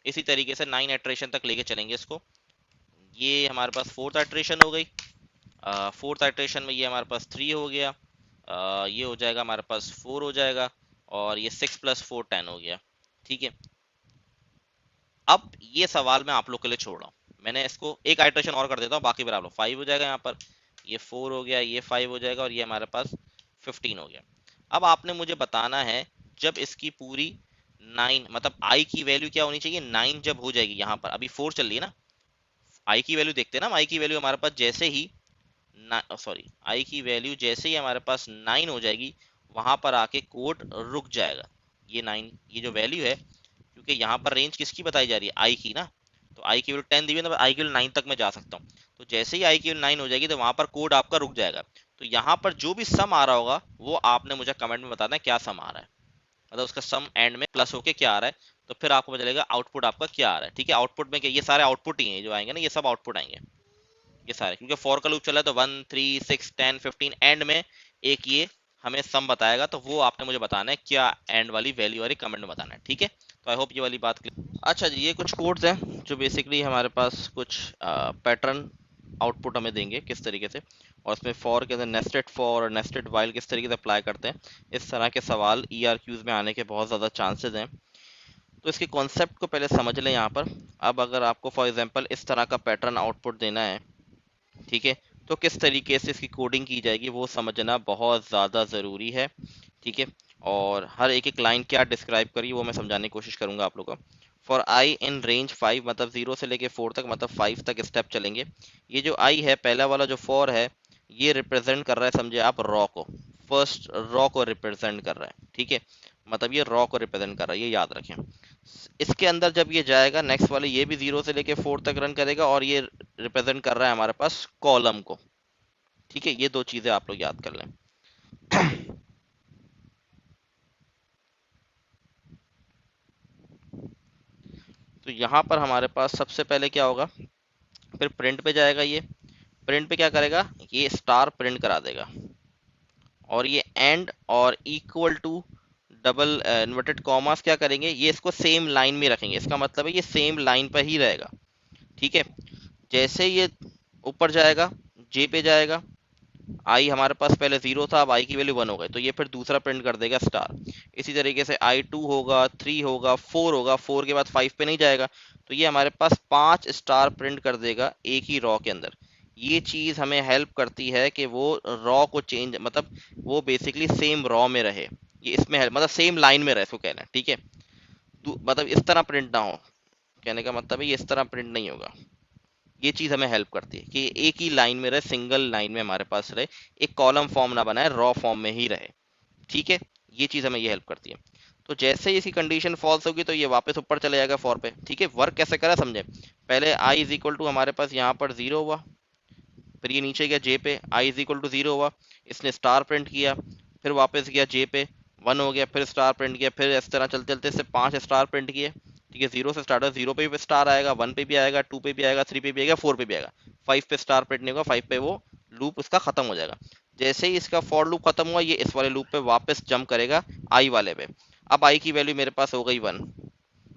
इसी तरीके से 9 इटरेशन तक लेके चलेंगे इसको। ये हमारे पास फोर्थ इटरेशन हो गई। फोर्थ इटरेशन में ये हमारे पास 3 हो गया, ये हो जाएगा हमारे पास 4 हो जाएगा, और ये 6 प्लस 4 10 हो गया। ठीक है, अब ये सवाल मैं आप लोग के लिए छोड़ रहा हूँ, मैंने इसको एक आइट्रेशन और कर देता हूँ, बाकी बराबर 5 हो जाएगा यहाँ पर, ये 4 हो गया, ये 5 हो जाएगा, और ये हमारे पास 15 हो गया। अब आपने मुझे बताना है जब इसकी पूरी 9 मतलब आई की वैल्यू क्या होनी चाहिए, 9 जब हो जाएगी, यहाँ पर अभी 4 चल रही है ना, आई की वैल्यू देखते हैं ना, आई की वैल्यू हमारे पास जैसे ही सॉरी आई की वैल्यू जैसे ही हमारे पास 9 हो जाएगी, वहां पर आके कोड रुक जाएगा। ये 9, ये जो वैल्यू है, क्योंकि यहाँ पर रेंज किसकी बताई जा रही है, आई की ना, तो आई की वैल्यू 10 दी हुई है, तो आई की वैल्यू 9 तक मैं जा सकता हूँ। तो जैसे ही आई की वैल्यू 9 हो जाएगी, तो वहां पर कोड आपका रुक जाएगा। तो यहाँ पर जो भी सम आ रहा होगा वो आपने मुझे कमेंट में बताना है क्या सम आ रहा है, मतलब उसका सम एंड में प्लस होके क्या आ रहा है, तो फिर आपको पता चलेगा आउटपुट आपका क्या आ रहा है। ठीक है, आउटपुट में क्या, ये सारे आउटपुट ही हैं जो आएंगे ना, ये सब आउटपुट आएंगे ये सारे, क्योंकि फॉर का लूप चला है, तो 1 3 6 10 15 एंड में एक ये हमें सम बताएगा, तो वो आपने मुझे बताना है क्या एंड वाली वैल्यू वाली कमेंट में बताना है। ठीक है, तो आई होप ये वाली बात क्लियर। अच्छा जी, ये कुछ कोड्स हैं जो बेसिकली हमारे पास कुछ पैटर्न आउटपुट हमें देंगे किस तरीके से, और उसमें फॉर के अंदर नेस्टेड फॉर और नेस्टेड वाइल किस तरीके से अप्लाई करते हैं। इस तरह के सवाल ERQs में आने के बहुत ज़्यादा चांसेस हैं, तो इसके कॉन्सेप्ट को पहले समझ लें यहाँ पर। अब अगर आपको फॉर एग्जांपल इस तरह का पैटर्न आउटपुट देना है, ठीक है, तो किस तरीके से इसकी कोडिंग की जाएगी वो समझना बहुत ज़्यादा ज़रूरी है। ठीक है, और हर एक एक लाइन क्या डिस्क्राइब करी वो मैं समझाने की कोशिश करूंगा आप लोगों को। फॉर आई इन रेंज 5, मतलब 0 से लेके 4 तक, मतलब 5 तक स्टेप चलेंगे। ये जो आई है, पहला वाला जो फॉर है, ये रिप्रेजेंट कर रहा है, समझे आप, रॉ को, फर्स्ट रॉ को रिप्रेजेंट कर रहा है। ठीक है, मतलब ये रॉ को रिप्रेजेंट कर रहा है, ये याद रखें। इसके अंदर जब ये जाएगा नेक्स्ट वाले, ये भी 0 से लेके 4 तक रन करेगा, और ये रिप्रेजेंट कर रहा है हमारे पास कॉलम को। ठीक है, ये दो चीजें आप लोग याद कर लें। तो यहाँ पर हमारे पास सबसे पहले क्या होगा, फिर प्रिंट पे जाएगा, ये प्रिंट पे क्या करेगा, ये स्टार प्रिंट करा देगा, और ये एंड और equal to double inverted commas क्या करेंगे, ये इसको सेम लाइन में रखेंगे, इसका मतलब है ये सेम लाइन पर ही रहेगा। ठीक है, जैसे ये ऊपर जाएगा, जे पे जाएगा, आई हमारे पास पहले 0 था, अब आई की वैल्यू 1 हो गई, तो ये फिर दूसरा प्रिंट कर देगा स्टार। इसी तरीके से I2 होगा, 3 होगा, 4 होगा, 4 के बाद 5 पे नहीं जाएगा, तो ये हमारे पास 5 स्टार प्रिंट कर देगा एक ही रॉ के अंदर। ये चीज हमें हेल्प करती है कि वो रॉ को चेंज, मतलब वो बेसिकली सेम रॉ में रहे, ये इसमें है, मतलब सेम लाइन में रहे, इसको कहना है। ठीक है, मतलब इस तरह प्रिंट ना हो, कहने का मतलब है ये इस तरह प्रिंट नहीं होगा। ये चीज हमें हेल्प करती है कि एक ही लाइन में रहे, सिंगल लाइन में हमारे पास रहे, एक कॉलम फॉर्म ना बनाए, रॉ फॉर्म में ही रहे। ठीक है, ये चीज हमें ये हेल्प करती है। तो जैसे ही इसकी कंडीशन फॉल्स होगी, तो ये वापस ऊपर चले जाएगा फॉर पे। ठीक है, वर्क कैसे करा समझे, पहले आई इज इक्वल टू हमारे पास यहाँ पर 0 हुआ, फिर ये नीचे गया जे पे, आई इज इक्वल टू 0 हुआ, इसने स्टार प्रिंट किया, फिर वापस गया जे पे, 1 हो गया, फिर स्टार प्रिंट किया, फिर इस तरह चलते चलते इससे 5 स्टार प्रिंट किए। ठीक है, 0 से स्टार्ट है, 0 पे भी स्टार आएगा, 1 पे भी आएगा, 2 पे भी आएगा, 3 पे भी आएगा, 4 पे भी आएगा, 5 पे स्टार प्रिंट नहीं होगा, 5 पे वो लूप उसका खत्म हो जाएगा। जैसे ही इसका फॉर लूप खत्म हुआ, ये इस वाले लूप पे वापस जंप करेगा आई वाले पे। अब आई की वैल्यू मेरे पास हो गई 1।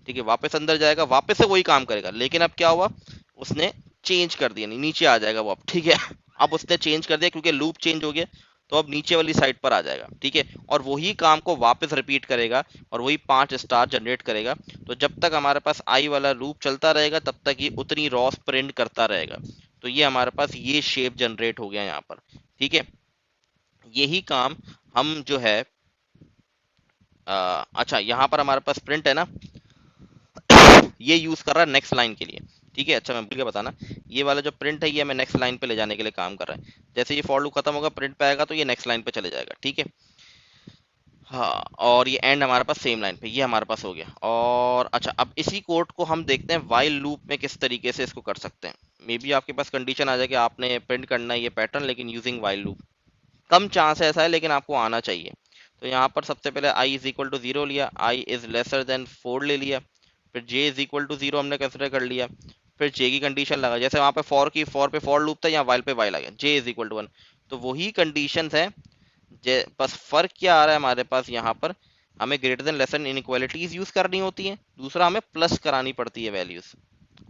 ठीक है, वापस अंदर जाएगा, वापस से वही काम करेगा, लेकिन अब क्या हुआ, उसने चेंज कर दिया, नहीं नीचे आ जाएगा वो अब। ठीक है, अब उसने चेंज कर दिया क्योंकि लूप चेंज हो गया, तो अब नीचे वाली साइड पर आ जाएगा। ठीक है, और वही काम को वापस रिपीट करेगा, और वही 5 स्टार जनरेट करेगा। तो जब तक हमारे पास आई वाला लूप चलता रहेगा, तब तक ये उतनी रॉस प्रिंट करता रहेगा। तो ये हमारे पास ये शेप जनरेट हो गया यहाँ पर। ठीक है, यही काम हम जो है अच्छा यहाँ पर हमारे पास प्रिंट है ना, ये यूज कर रहा है नेक्स्ट लाइन के लिए। ठीक है, अच्छा मैं भूल गया बताना, ये वाला जो प्रिंट है ये हमें नेक्स्ट लाइन पे ले जाने के लिए काम कर रहा है। जैसे ये फॉर लूप खत्म होगा, प्रिंट पे आएगा, तो ये नेक्स्ट लाइन पे चले जाएगा। ठीक है, हाँ, और ये एंड हमारे पास सेम लाइन पे, ये हमारे पास हो गया। और अच्छा, अब इसी कोड को हम देखते हैं वाइल लूप में किस तरीके से इसको कर सकते हैं। मे बी आपके पास कंडीशन आ जाए कि आपने प्रिंट करना है ये पैटर्न, लेकिन यूजिंग वाइल लूप, कम चांस है ऐसा है, लेकिन आपको आना चाहिए। तो यहाँ पर सबसे पहले आई इज इक्वल टू 0 लिया, आई इज लेसर देन 4 ले लिया, फिर जे इज इक्वल टू 0 हमने कंसिडर कर लिया, फिर जे की कंडीशन लगा, जैसे वहां पे फॉर पे फॉर लूप था, यहाँ वाइल पे वाइल आ गया, जे इज इक्वल टू 1। तो वही कंडीशन है बस फर्क क्या आ रहा है हमारे पास यहाँ पर, हमें greater than less than inequalities use करनी होती है, दूसरा हमें प्लस करानी पड़ती है वैल्यूज,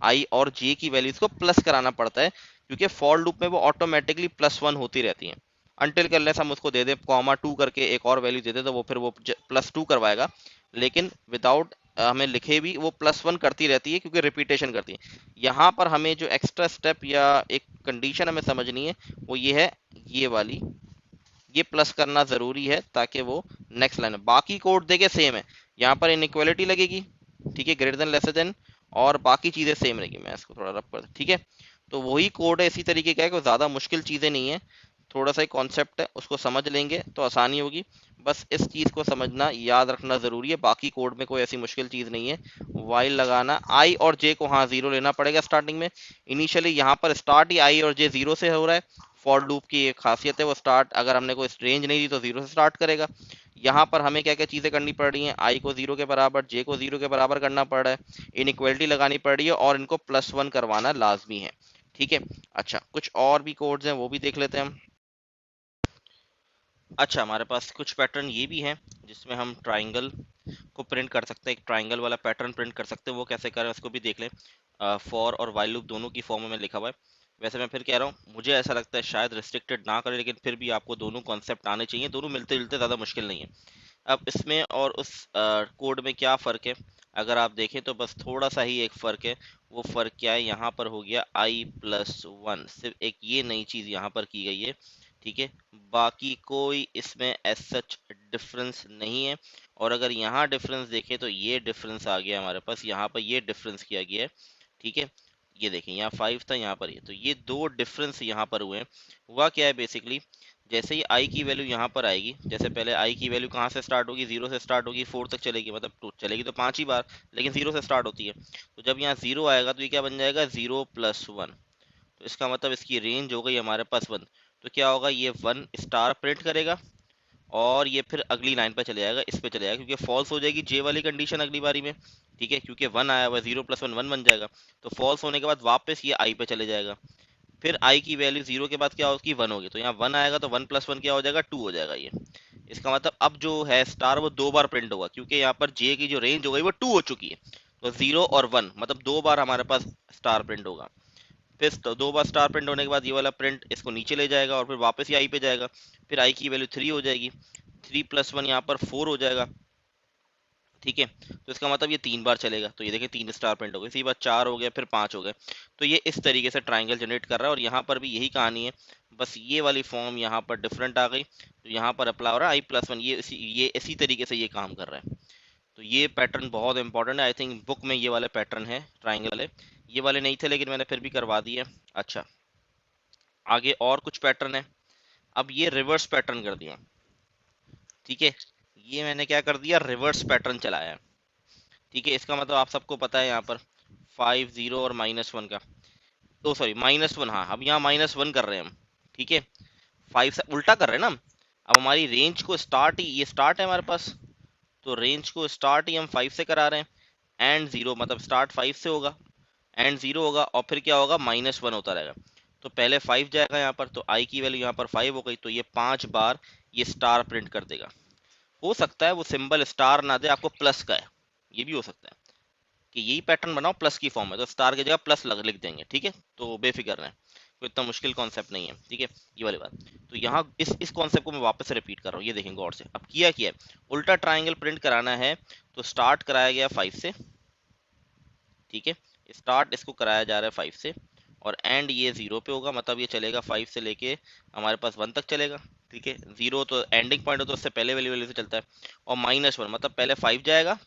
आई और जे की वैल्यूज को प्लस कराना पड़ता है, क्योंकि फॉर लूप में वो ऑटोमेटिकली +1 होती रहती हैं। अनटिल अनलेस हम उसको दे दें कॉमा 2 करके एक और वैल्यू दे दें तो वो फिर वो +2 करवाएगा, लेकिन विदाउट हमें लिखे भी वो +1 करती रहती है, क्योंकि रिपीटेशन करती है। यहाँ पर हमें जो एक्स्ट्रा स्टेप या एक कंडीशन हमें समझनी है वो ये है, ये वाली, ये प्लस करना जरूरी है ताकि वो नेक्स्ट लाइन में, बाकी कोड देखे सेम है, यहाँ पर इनइक्वालिटी लगेगी, ठीक है, ग्रेटर देन लेस देन, और बाकी चीजें सेम रहेगी। मैं इसको थोड़ा रब कर, ठीक है, तो वही कोड है, इसी तरीके का है, कोई ज्यादा मुश्किल चीजें नहीं है, थोड़ा सा कॉन्सेप्ट है, उसको समझ लेंगे तो आसानी होगी। बस इस चीज को समझना याद रखना जरूरी है, बाकी कोड में कोई ऐसी मुश्किल चीज नहीं है। वाइल लगाना, आई और जे को हाँ 0 लेना पड़ेगा स्टार्टिंग में, इनिशियली यहाँ पर स्टार्ट ही आई और जे 0 से हो रहा है, फॉर लूप की एक खासियत है, वो स्टार्ट अगर हमने कोई रेंज नहीं दी तो 0 से स्टार्ट करेगा। यहाँ पर हमें क्या क्या चीजें करनी पड़ रही हैं, आई को 0 के बराबर, जे को 0 के बराबर करना पड़ रहा है, इनइक्वालिटी लगानी पड़ रही है, और इनको +1 करवाना लाजमी है, ठीक है। अच्छा, कुछ और भी कोड्स हैं वो भी देख लेते हैं हम। अच्छा, हमारे पास कुछ पैटर्न ये भी हैं जिसमें हम ट्राइंगल को प्रिंट कर सकते हैं, एक ट्राइंगल वाला पैटर्न प्रिंट कर सकते हैं, वो कैसे करें उसको भी देख लें। फॉर और वाइल लूप दोनों की फॉर्म में लिखा हुआ है। वैसे मैं फिर कह रहा हूँ, मुझे ऐसा लगता है शायद रिस्ट्रिक्टेड ना करें, लेकिन फिर भी आपको दोनों कॉन्सेप्ट आने चाहिए, दोनों मिलते जुलते ज़्यादा मुश्किल नहीं है। अब इसमें और उस कोड में क्या फ़र्क है, अगर आप देखें तो बस थोड़ा सा ही एक फ़र्क है। वो फ़र्क क्या है, यहाँ पर हो गया i+1, सिर्फ एक ये नई चीज़ यहाँ पर की गई है, ठीक है, बाकी कोई इसमें एज सच डिफरेंस नहीं है। और अगर यहाँ डिफरेंस देखें तो ये डिफरेंस आ गया हमारे पास, यहाँ पर ये डिफरेंस किया गया है, ठीक है, ये देखें यहाँ 5 था, यहाँ पर ये, तो ये दो डिफरेंस यहाँ पर हुए हैं। हुआ क्या है बेसिकली, जैसे ही आई की वैल्यू यहाँ पर आएगी, जैसे पहले आई की वैल्यू कहाँ से स्टार्ट होगी, 0 से स्टार्ट होगी, 4 तक चलेगी, मतलब चलेगी तो 5 ही बार, लेकिन 0 से स्टार्ट होती है। तो जब यहाँ 0 आएगा तो ये क्या बन जाएगा, 0+1, तो इसका मतलब इसकी रेंज हो गई हमारे पास 1। तो क्या होगा, ये 1 स्टार प्रिंट करेगा, और ये फिर अगली लाइन पर चले जाएगा, इस पे चले जाएगा, क्योंकि फॉल्स हो जाएगी जे वाली कंडीशन अगली बारी में, ठीक है, क्योंकि 1 आया हुआ, 0+1 1 बन जाएगा, तो फॉल्स होने के बाद वापस ये आई पे चले जाएगा, फिर आई की वैल्यू 0 के बाद क्या होगी, 1 होगी, तो यहाँ 1 आएगा तो 1+1 क्या हो जाएगा, 2 हो जाएगा ये। इसका मतलब अब जो है स्टार वो 2 बार प्रिंट होगा, क्योंकि यहाँ पर जे की जो रेंज हो गई वो 2 हो चुकी है, तो 0 और 1 मतलब 2 बार हमारे पास स्टार प्रिंट होगा। फिर तो 2 बार स्टार प्रिंट होने के बाद ये वाला प्रिंट इसको नीचे ले जाएगा, और फिर वापस ही आई पे जाएगा, फिर आई की वैल्यू 3 हो जाएगी, 3+1 यहाँ पर 4 हो जाएगा, ठीक है, तो इसका मतलब ये 3 बार चलेगा, तो ये देखिए 3 स्टार प्रिंट हो गए, इसी बार 4 हो गया, फिर 5 हो गए। तो ये इस तरीके से ट्राइंगल जनरेट कर रहा है, और यहाँ पर भी यही कहानी है, बस ये वाली फॉर्म यहाँ पर डिफरेंट आ गई, तो यहाँ पर अप्लाई हो रहा है i+1, ये इसी तरीके से ये काम कर रहा है। तो ये पैटर्न बहुत इंपॉर्टेंट है, आई थिंक बुक में ये वाले पैटर्न है ट्राइंगल वाले, ये वाले नहीं थे लेकिन मैंने फिर भी करवा दिए। अच्छा, आगे और कुछ पैटर्न है, अब ये रिवर्स पैटर्न कर दिया, ठीक है, ये मैंने क्या कर दिया, रिवर्स पैटर्न चलाया है, ठीक है, इसका मतलब आप सबको पता है यहाँ पर 5 0 और -1 का, ओ सॉरी -1, हाँ, अब यहाँ -1 कर रहे हैं हम, ठीक है, 5 से उल्टा कर रहे हैं ना हम। अब हमारी रेंज को स्टार्ट ही, ये स्टार्ट है हमारे पास, तो रेंज को स्टार्ट ही हम 5 से करा रहे हैं, एंड 0 मतलब स्टार्ट 5 से होगा, एंड 0 होगा, और फिर क्या होगा, -1 होता रहेगा। तो पहले 5 जाएगा यहाँ पर, तो आई की वैल्यू यहाँ पर 5 हो गई, तो ये 5 बार ये स्टार प्रिंट कर देगा। हो सकता है वो सिंबल स्टार ना दे, आपको प्लस का है, ये भी हो सकता है कि यही पैटर्न बनाओ प्लस की फॉर्म में, तो स्टार की जगह प्लस लिख देंगे, ठीक है, तो बेफिक्र रहें, कोई इतना मुश्किल कॉन्सेप्ट नहीं है, ठीक है, ये वाली बात। तो यहाँ इस कॉन्सेप्ट को मैं वापस से रिपीट कर रहा हूँ, ये देखें गौर से, अब किया है, उल्टा ट्राइंगल प्रिंट कराना है, तो स्टार्ट कराया गया 5 से, ठीक है, स्टार्ट इसको कराया जा रहा है 5 से, और एंड ये 0 पे होगा, मतलब ये चलेगा 5 से लेके हमारे पास 1 तक चलेगा, ठीक है, 0 तो एंडिंग पॉइंट हो, तो उससे पहले वाली वैल्यू से चलता है, और -1 मतलब पहले 5 जाएगा,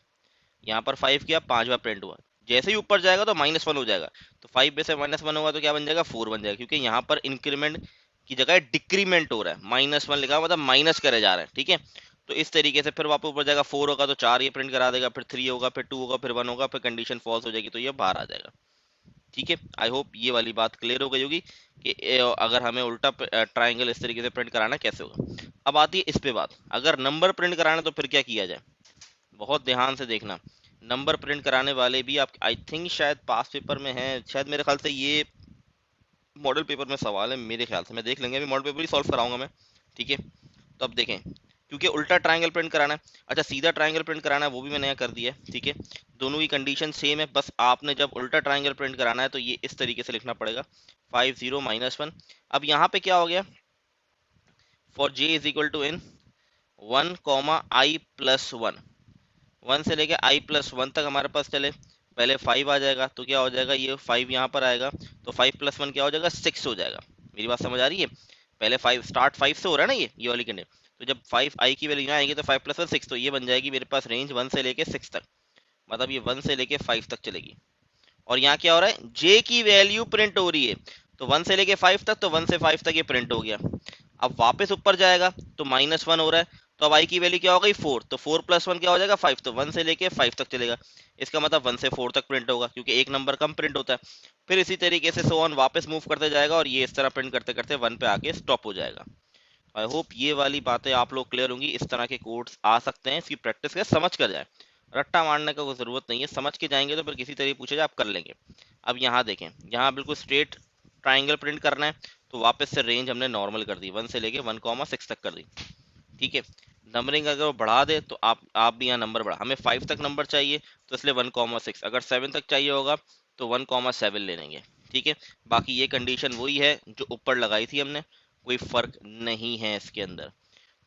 यहाँ पर 5 किया, 5 बार प्रिंट हुआ, जैसे ही ऊपर जाएगा तो -1 हो जाएगा, तो 5 में से -1 होगा तो क्या बन जाएगा, 4 बन जाएगा, क्योंकि यहाँ पर इंक्रीमेंट की जगह डिक्रीमेंट हो रहा है, -1 लिखा हुआ, मतलब माइनस करे जा रहे हैं, ठीक है। तो इस तरीके से फिर वापस ऊपर जाएगा, 4 होगा तो 4 ये प्रिंट करा देगा, फिर 3 होगा, फिर 2 होगा, फिर 1 होगा, फिर कंडीशन फॉल्स हो जाएगी, तो ये बाहर आ जाएगा, ठीक है। आई होप ये वाली बात क्लियर हो गई होगी कि अगर हमें उल्टा ट्राइंगल इस तरीके से प्रिंट कराना कैसे होगा। अब आती है इस पे बात, अगर नंबर प्रिंट कराना तो फिर क्या किया जाए, बहुत ध्यान से देखना, नंबर प्रिंट कराने वाले भी आप, आई थिंक शायद पास पेपर में है, शायद मेरे ख्याल से ये मॉडल पेपर में सवाल है, मेरे ख्याल से मैं देख लेंगे, अभी मॉडल पेपर ही सॉल्व कराऊंगा मैं, ठीक है। तो अब देखें, क्योंकि उल्टा ट्रायंगल प्रिंट कराना है, अच्छा सीधा ट्रायंगल प्रिंट कराना है वो भी मैंने यहाँ कर दिया है, ठीक है। दोनों की कंडीशन सेम है, बस आपने जब उल्टा ट्रायंगल प्रिंट कराना है तो ये इस तरीके से लिखना पड़ेगा 5 0 -1। अब यहाँ पे क्या हो गया, for j is equal to in 1 I+1, 1 से लेके I+1 तक हमारे पास चले, पहले 5 आ जाएगा तो क्या हो जाएगा, ये 5 यहाँ पर आएगा तो 5+1 क्या हो जाएगा, 6 हो जाएगा। मेरी बात समझ आ रही है, पहले 5 स्टार्ट 5 से हो रहा है ना, ये वाली कंडीशन। तो जब 5 I की वैल्यू यहाँ आएगी तो 5+1 6, तो ये बन जाएगी मेरे पास रेंज 1 से लेके 6 तक, मतलब ये 1 से लेके 5 तक चलेगी। और यहाँ क्या हो रहा है, j की वैल्यू प्रिंट हो रही है, तो 1 से लेके 5 तक, तो 1 से 5 तक ये प्रिंट हो गया। अब वापस ऊपर जाएगा तो -1 हो रहा है, तो अब आई की वैल्यू क्या हो गई 4, तो 4+1 क्या हो जाएगा 5, तो 1 से लेके 5 तक चलेगा। इसका मतलब 1 से 4 तक प्रिंट होगा, क्योंकि एक नंबर कम प्रिंट होता है। फिर इसी तरीके से सो ऑन वापस मूव करते जाएगा और ये इस तरह प्रिंट करते करते 1 पे आके स्टॉप हो जाएगा। आई होप ये वाली बातें आप लोग क्लियर होंगी। इस तरह के कोड्स आ सकते हैं, इसकी प्रैक्टिस करें, समझ कर जाए, रट्टा मारने का कोई ज़रूरत नहीं है, समझ के जाएंगे तो फिर किसी तरह पूछे जाए आप कर लेंगे। अब यहाँ देखें, यहाँ बिल्कुल स्ट्रेट ट्राइंगल प्रिंट करना है, तो वापस से रेंज हमने नॉर्मल कर दी, 1 से लेके 1,6 तक कर दी, ठीक है। नंबरिंग अगर वो बढ़ा दे तो आप भी यहाँ नंबर बढ़ा, हमें 5 तक नंबर चाहिए तो इसलिए 1,6, अगर 7 तक चाहिए होगा तो 1,7 ले लेंगे, ठीक है। बाकी ये कंडीशन वही है जो ऊपर लगाई थी हमने, कोई फर्क नहीं है इसके अंदर।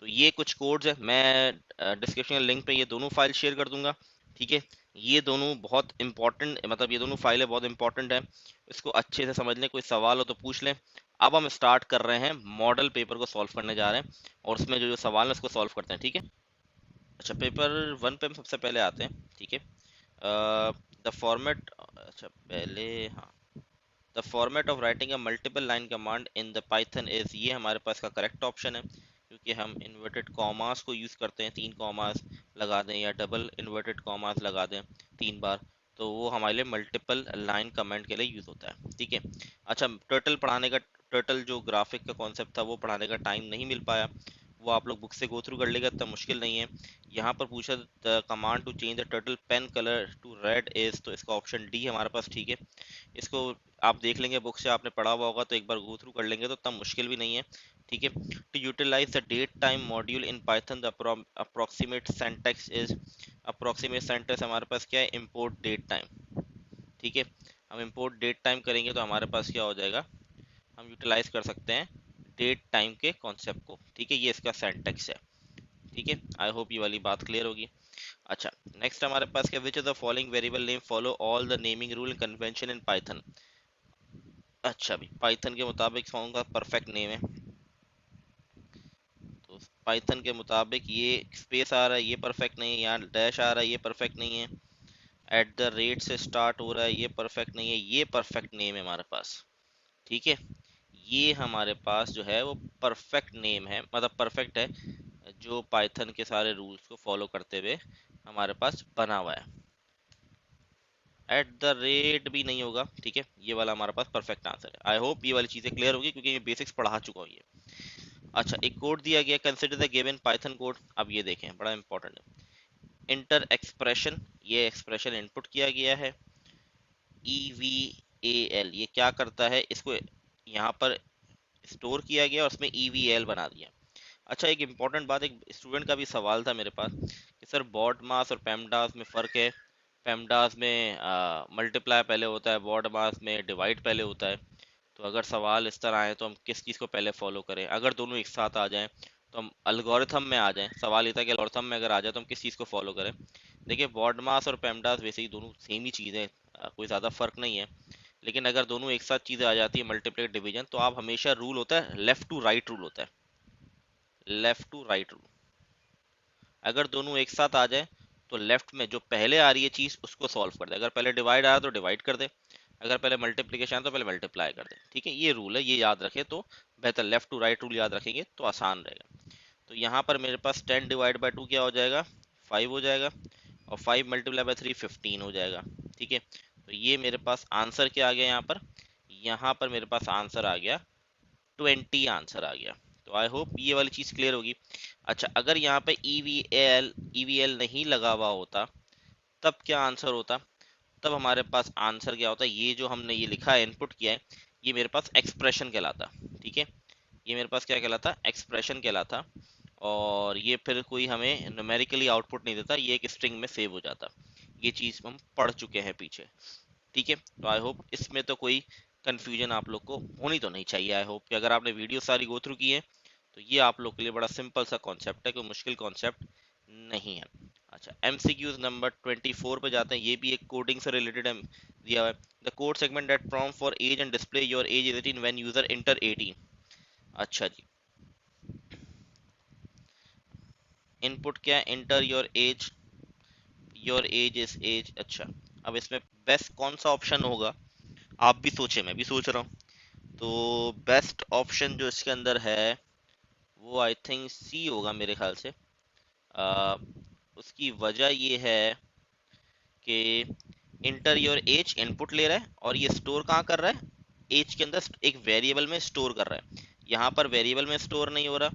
तो ये कुछ कोड्स है, मैं डिस्क्रिप्शन लिंक पे ये दोनों फाइल शेयर कर दूंगा, ठीक है। ये दोनों बहुत इंपॉर्टेंट, मतलब ये दोनों फाइलें बहुत इंपॉर्टेंट है, इसको अच्छे से समझ लें, कोई सवाल हो तो पूछ लें। अब हम स्टार्ट कर रहे हैं, मॉडल पेपर को सॉल्व करने जा रहे हैं, और उसमें जो जो सवाल है उसको सॉल्व करते हैं, ठीक है। अच्छा, पेपर 1 पे हम सबसे पहले आते हैं, ठीक है। द फॉर्मेट, अच्छा पहले, हाँ, the format of writing a multiple line command in the Python is, ये हमारे पास का करेक्ट ऑप्शन है, क्योंकि हम इन्वर्टेड कॉमास को यूज़ करते हैं, 3 कॉमास लगा दें या डबल इन्वर्टेड कॉमास लगा दें 3 बार, तो वो हमारे लिए मल्टीपल लाइन कमेंट के लिए यूज़ होता है, ठीक है। अच्छा, टर्टल पढ़ाने का, टर्टल जो ग्राफिक का कॉन्सेप्ट था वो पढ़ाने का टाइम नहीं मिल पाया, वो आप लोग बुक से गो थ्रू कर लेगा, इतना मुश्किल नहीं है। यहाँ पर पूछा the command to change the turtle pen colour to red is, तो इसका ऑप्शन डी हमारे पास, ठीक है। इसको आप देख लेंगे, बुक से आपने पढ़ा हुआ होगा तो एक बार गो थ्रू कर लेंगे तो इतना मुश्किल भी नहीं है, ठीक है। To utilize the date time module in Python the approximate syntax is, approximate syntax हमारे पास क्या है, इंपोर्ट डेट टाइम, ठीक है। हम इंपोर्ट डेट टाइम करेंगे तो हमारे पास क्या हो जाएगा, हम यूटिलाइज कर सकते हैं डेट टाइम के कॉन्सेप्ट को, ठीक है। ये इसका सिंटैक्स है, ठीक है। आई होप ये वाली बात क्लियर होगी। अच्छा, नेक्स्ट हमारे पास क्या, which of the following variable name follow all the naming rule and convention in Python. अच्छा, भी पाइथन के मुताबिक कौन का परफेक्ट नेम है, तो पाइथन के मुताबिक ये स्पेस आ रहा है, ये परफेक्ट नहीं है, यहाँ डैश आ रहा है, ये परफेक्ट नहीं है, एट द रेट से स्टार्ट हो रहा है, ये परफेक्ट नहीं है, ये परफेक्ट नेम है हमारे पास, ठीक है। ये हमारे पास जो है वो परफेक्ट नेम है, मतलब परफेक्ट है, जो पाइथन के सारे रूल्स को फॉलो करते हुए हमारे पास बना हुआ है। एट द रेट भी नहीं होगा, ठीक है, ये वाला हमारे पास परफेक्ट आंसर है। आई होप ये वाली चीज़ें क्लियर होगी, क्योंकि ये बेसिक्स पढ़ा चुका हूँ ये। अच्छा, एक कोड दिया गया, consider the given Python code. अब ये देखें, बड़ा इंपॉर्टेंट है, इंटर एक्सप्रेशन, ये एक्सप्रेशन इनपुट किया गया है, EVAL, ये क्या करता है, इसको यहाँ पर स्टोर किया गया और उसमें EVAL बना दिया। अच्छा, एक इंपॉर्टेंट बात, एक स्टूडेंट का भी सवाल था मेरे पास कि सर बॉड मास और पेमडास में फ़र्क है, पेमडास में मल्टीप्लाई पहले होता है, बॉड मास में डिवाइड पहले होता है। तो अगर सवाल इस तरह आए तो हम किस चीज़ को पहले फॉलो करें, अगर दोनों एक साथ आ जाएं तो हम अलगोरिथम में आ जाएं, सवाल ये था कि अलगोरिथम में अगर आ जाए तो हम किस चीज़ को फॉलो करें। देखिए, बॉड मास और पेमडास वैसे ही दोनों सेम ही चीज़ है, कोई ज़्यादा फर्क नहीं है, लेकिन अगर दोनों एक साथ चीज़ें आ जाती है, मल्टीप्लाई डिवीजन, तो आप हमेशा रूल होता है लेफ्ट टू राइट रूल होता है, लेफ्ट टू राइट रूल। अगर दोनों एक साथ आ जाए तो लेफ्ट में जो पहले आ रही है चीज उसको सॉल्व कर दे, अगर पहले डिवाइड आया तो डिवाइड कर दे, अगर पहले मल्टीप्लिकेशन आया तो पहले मल्टीप्लाई कर दे, ठीक है। ये रूल है, ये याद रखे तो बेहतर, लेफ्ट टू राइट रूल याद रखेंगे तो आसान रहेगा। तो यहाँ पर मेरे पास 10/2 क्या हो जाएगा, 5 हो जाएगा, और 5 × 3 15 हो जाएगा, ठीक है। तो ये मेरे पास आंसर क्या आ गया, यहाँ पर मेरे पास आंसर आ गया 20, आंसर आ गया। तो आई होप ये वाली चीज़ क्लियर होगी। अच्छा, अगर यहाँ पे ईवीएल नहीं लगा हुआ होता तब क्या आंसर होता, तब हमारे पास आंसर क्या होता, ये जो हमने ये लिखा है, इनपुट किया है, ये मेरे पास एक्सप्रेशन कहलाता, ठीक है। ये मेरे पास क्या कहलाता, एक्सप्रेशन कहलाता। और ये फिर कोई हमें न्यूमेरिकली आउटपुट नहीं देता, ये एक स्ट्रिंग में सेव हो जाता। ये चीज़ हम पढ़ चुके हैं पीछे। ठीक है, तो आई होप इसमें तो कोई कंफ्यूजन आप लोग को होनी तो नहीं चाहिए। आई होप कि अगर आपने वीडियो सारी गो थ्रू की है तो ये आप लोग के लिए बड़ा सिंपल सा कॉन्सेप्ट है, कोई मुश्किल कॉन्सेप्ट नहीं है। अच्छा, MCQs नंबर 24 पे जाते हैं। ये भी एक कोडिंग से रिलेटेड दिया हुआ है। The code segment that prompt for age and display your age is 18 when user enter 18। अच्छा जी, इनपुट क्या है? Enter your age is age. अच्छा, अब इसमें बेस्ट कौन सा ऑप्शन होगा? आप भी सोचे, मैं भी सोच रहा हूँ। तो बेस्ट ऑप्शन जो इसके अंदर है वो आई थिंक सी होगा मेरे ख्याल से। आ, उसकी वजह ये है कि इंटर योर एज इनपुट ले रहा है और ये स्टोर कहाँ कर रहा है? एज के अंदर एक वेरिएबल में स्टोर कर रहा है। यहाँ पर वेरिएबल में स्टोर नहीं हो रहा,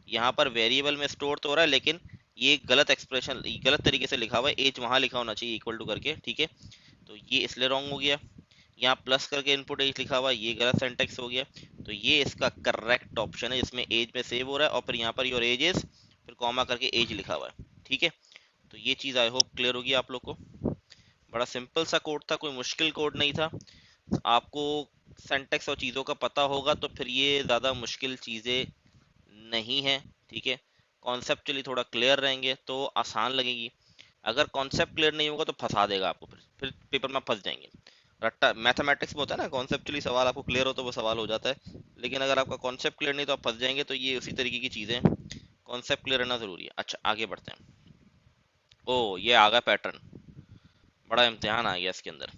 यहाँ पर वेरिएबल में स्टोर तो हो रहा है, लेकिन ये गलत एक्सप्रेशन, गलत तरीके से लिखा हुआ है। एज वहाँ लिखा होना चाहिए इक्वल टू करके, ठीक है, तो ये इसलिए रॉन्ग हो गया। यहाँ प्लस करके इनपुट एज लिखा हुआ है, ये गलत सेंटेक्स हो गया। तो ये इसका करेक्ट ऑप्शन है जिसमें एज में सेव हो रहा है और फिर यहाँ पर योर एज इज, फिर कॉमा करके एज लिखा हुआ है। ठीक है, तो ये चीज़ आई होप क्लियर होगी आप लोग को। बड़ा सिंपल सा कोड था, कोई मुश्किल कोड नहीं था। आपको सिंटैक्स और चीज़ों का पता होगा तो फिर ये ज़्यादा मुश्किल चीज़ें नहीं है। ठीक है, कॉन्सेप्चुअली थोड़ा क्लियर रहेंगे तो आसान लगेगी। अगर कॉन्सेप्ट क्लियर नहीं होगा तो फंसा देगा आपको, फिर पेपर में फंस जाएंगे। रट्टा मैथमेटिक्स में होता है ना, कॉन्सेप्चुअली सवाल आपको क्लियर हो तो वो सवाल हो जाता है, लेकिन अगर आपका कॉन्सेप्ट क्लियर नहीं तो आप फंस जाएंगे। तो ये उसी तरीके की चीज़ें, कॉन्सेप्ट क्लियर रहना ज़रूरी है। अच्छा, आगे बढ़ते हैं। ओ, ये आ गया पैटर्न, बड़ा इम्तिहान आ गया इसके अंदर।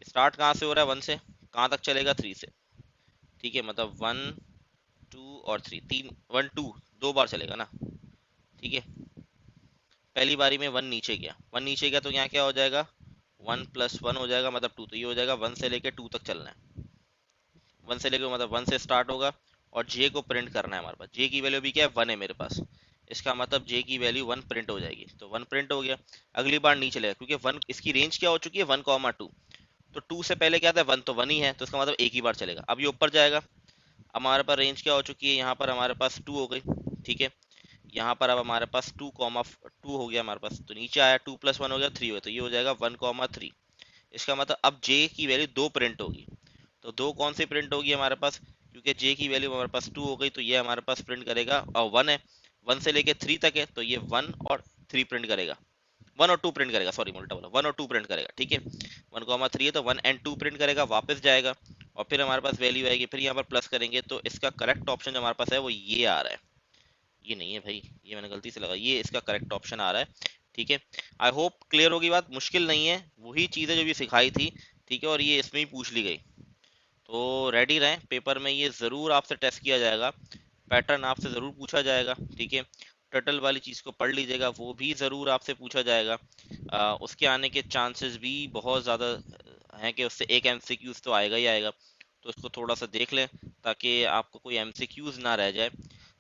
स्टार्ट कहाँ से हो रहा है? 1 से। कहाँ तक चलेगा? 3 से। ठीक है, मतलब 1 2 और 3, तीन 1 2 दो बार चलेगा ना। ठीक है, पहली बारी में 1 नीचे गया, 1 नीचे गया तो यहाँ क्या हो जाएगा? 1 + 1 हो जाएगा, मतलब 2। तो ये हो जाएगा 1 से लेके 2 तक चलना है। 1 से लेके मतलब 1 से स्टार्ट होगा और जे को प्रिंट करना है हमारे पास। जे की वैल्यू भी क्या है? 1 है मेरे पास। इसका मतलब जे की वैल्यू 1 प्रिंट हो जाएगी, तो 1 प्रिंट हो गया। अगली बार नहीं चलेगा क्योंकि 1 इसकी रेंज क्या हो चुकी है? 1, 2। तो 2 से पहले क्या था? 1, तो 1 ही है, तो इसका मतलब एक ही बार चलेगा। अब ये ऊपर जाएगा, हमारे पास रेंज क्या हो चुकी है? यहाँ पर हमारे पास 2 हो गई। ठीक है, यहाँ पर अब हमारे पास 2, 2 हो गया हमारे पास, तो नीचे आया 2 + 1 हो गया 3 हो गया, तो ये हो जाएगा 1, 3। इसका मतलब अब जे की वैल्यू 2 प्रिंट होगी। तो 2 कौन सी प्रिंट होगी हमारे पास? क्योंकि जे की वैल्यू हमारे पास 2 हो गई, तो ये हमारे पास प्रिंट करेगा, और 1 है, 1 से लेके 3 तक है, तो ये 1 और 3 प्रिंट करेगा। 1 और 2 प्रिंट करेगा, सॉरी उल्टा बोला, 1 और 2 प्रिंट करेगा। ठीक है, 1, 3 है तो 1 एंड 2 प्रिंट करेगा, वापस जाएगा और फिर हमारे पास वैल्यू आएगी, फिर यहाँ पर प्लस करेंगे। तो इसका करेक्ट ऑप्शन जो हमारे पास है वो ये आ रहा है। ये नहीं है भाई, ये मैंने गलती से लगा, ये इसका करेक्ट ऑप्शन आ रहा है। ठीक है, आई होप क्लियर होगी बात। मुश्किल नहीं है, वही चीज़ें जो भी सिखाई थी। ठीक है, और ये इसमें ही पूछ ली गई। तो रेडी रहें, पेपर में ये ज़रूर आपसे टेस्ट किया जाएगा, पैटर्न आपसे ज़रूर पूछा जाएगा। ठीक है, टर्टल वाली चीज़ को पढ़ लीजिएगा, वो भी ज़रूर आपसे पूछा जाएगा। उसके आने के चांसेस भी बहुत ज़्यादा हैं कि उससे एक एमसीक्यूज तो आएगा ही आएगा। तो उसको थोड़ा सा देख लें ताकि आपको कोई एमसीक्यूज ना रह जाए।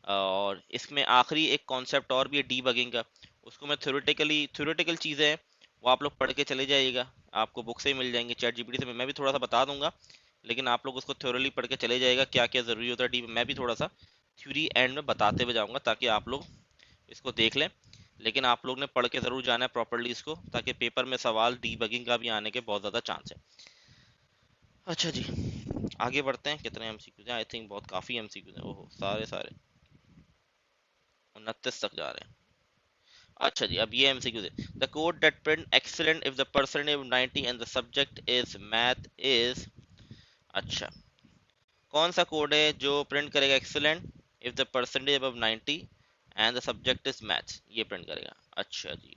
और इसमें आखिरी एक कॉन्सेप्ट और भी है डीबगिंग का, उसको मैं थ्योरेटिकल चीज़ें हैं वो आप लोग पढ़ के चले जाइएगा, आपको बुक से ही मिल जाएंगे, चैट जीपीटी से मैं भी थोड़ा सा बता दूंगा, लेकिन आप लोग उसको थ्योरली पढ़ के चले जाएगा क्या क्या ज़रूरी होता है। डी मैं भी थोड़ा सा थ्योरी एंड में बताते हुए जाऊंगा ताकि आप लोग इसको देख लें। लेकिन आप लोग ने पढ़ के ज़रूर जाना है प्रॉपरली इसको, ताकि पेपर में सवाल डीबगिंग का भी आने के बहुत ज़्यादा चांस है। अच्छा जी, आगे बढ़ते हैं। कितने एमसीक्यूज हैं? आई थिंक बहुत काफ़ी एमसीक्यूज हैं। ओहो, सारे सारे 29 तक जा रहे हैं। अच्छा जी, अब ये एमसीक्यूज है। The code that print excellent if the percentage 90 and the subject is math is. अच्छा, कौन सा कोड है जो प्रिंट करेगा excellent if the percentage above 90 and the subject is maths? ये प्रिंट करेगा। अच्छा जी,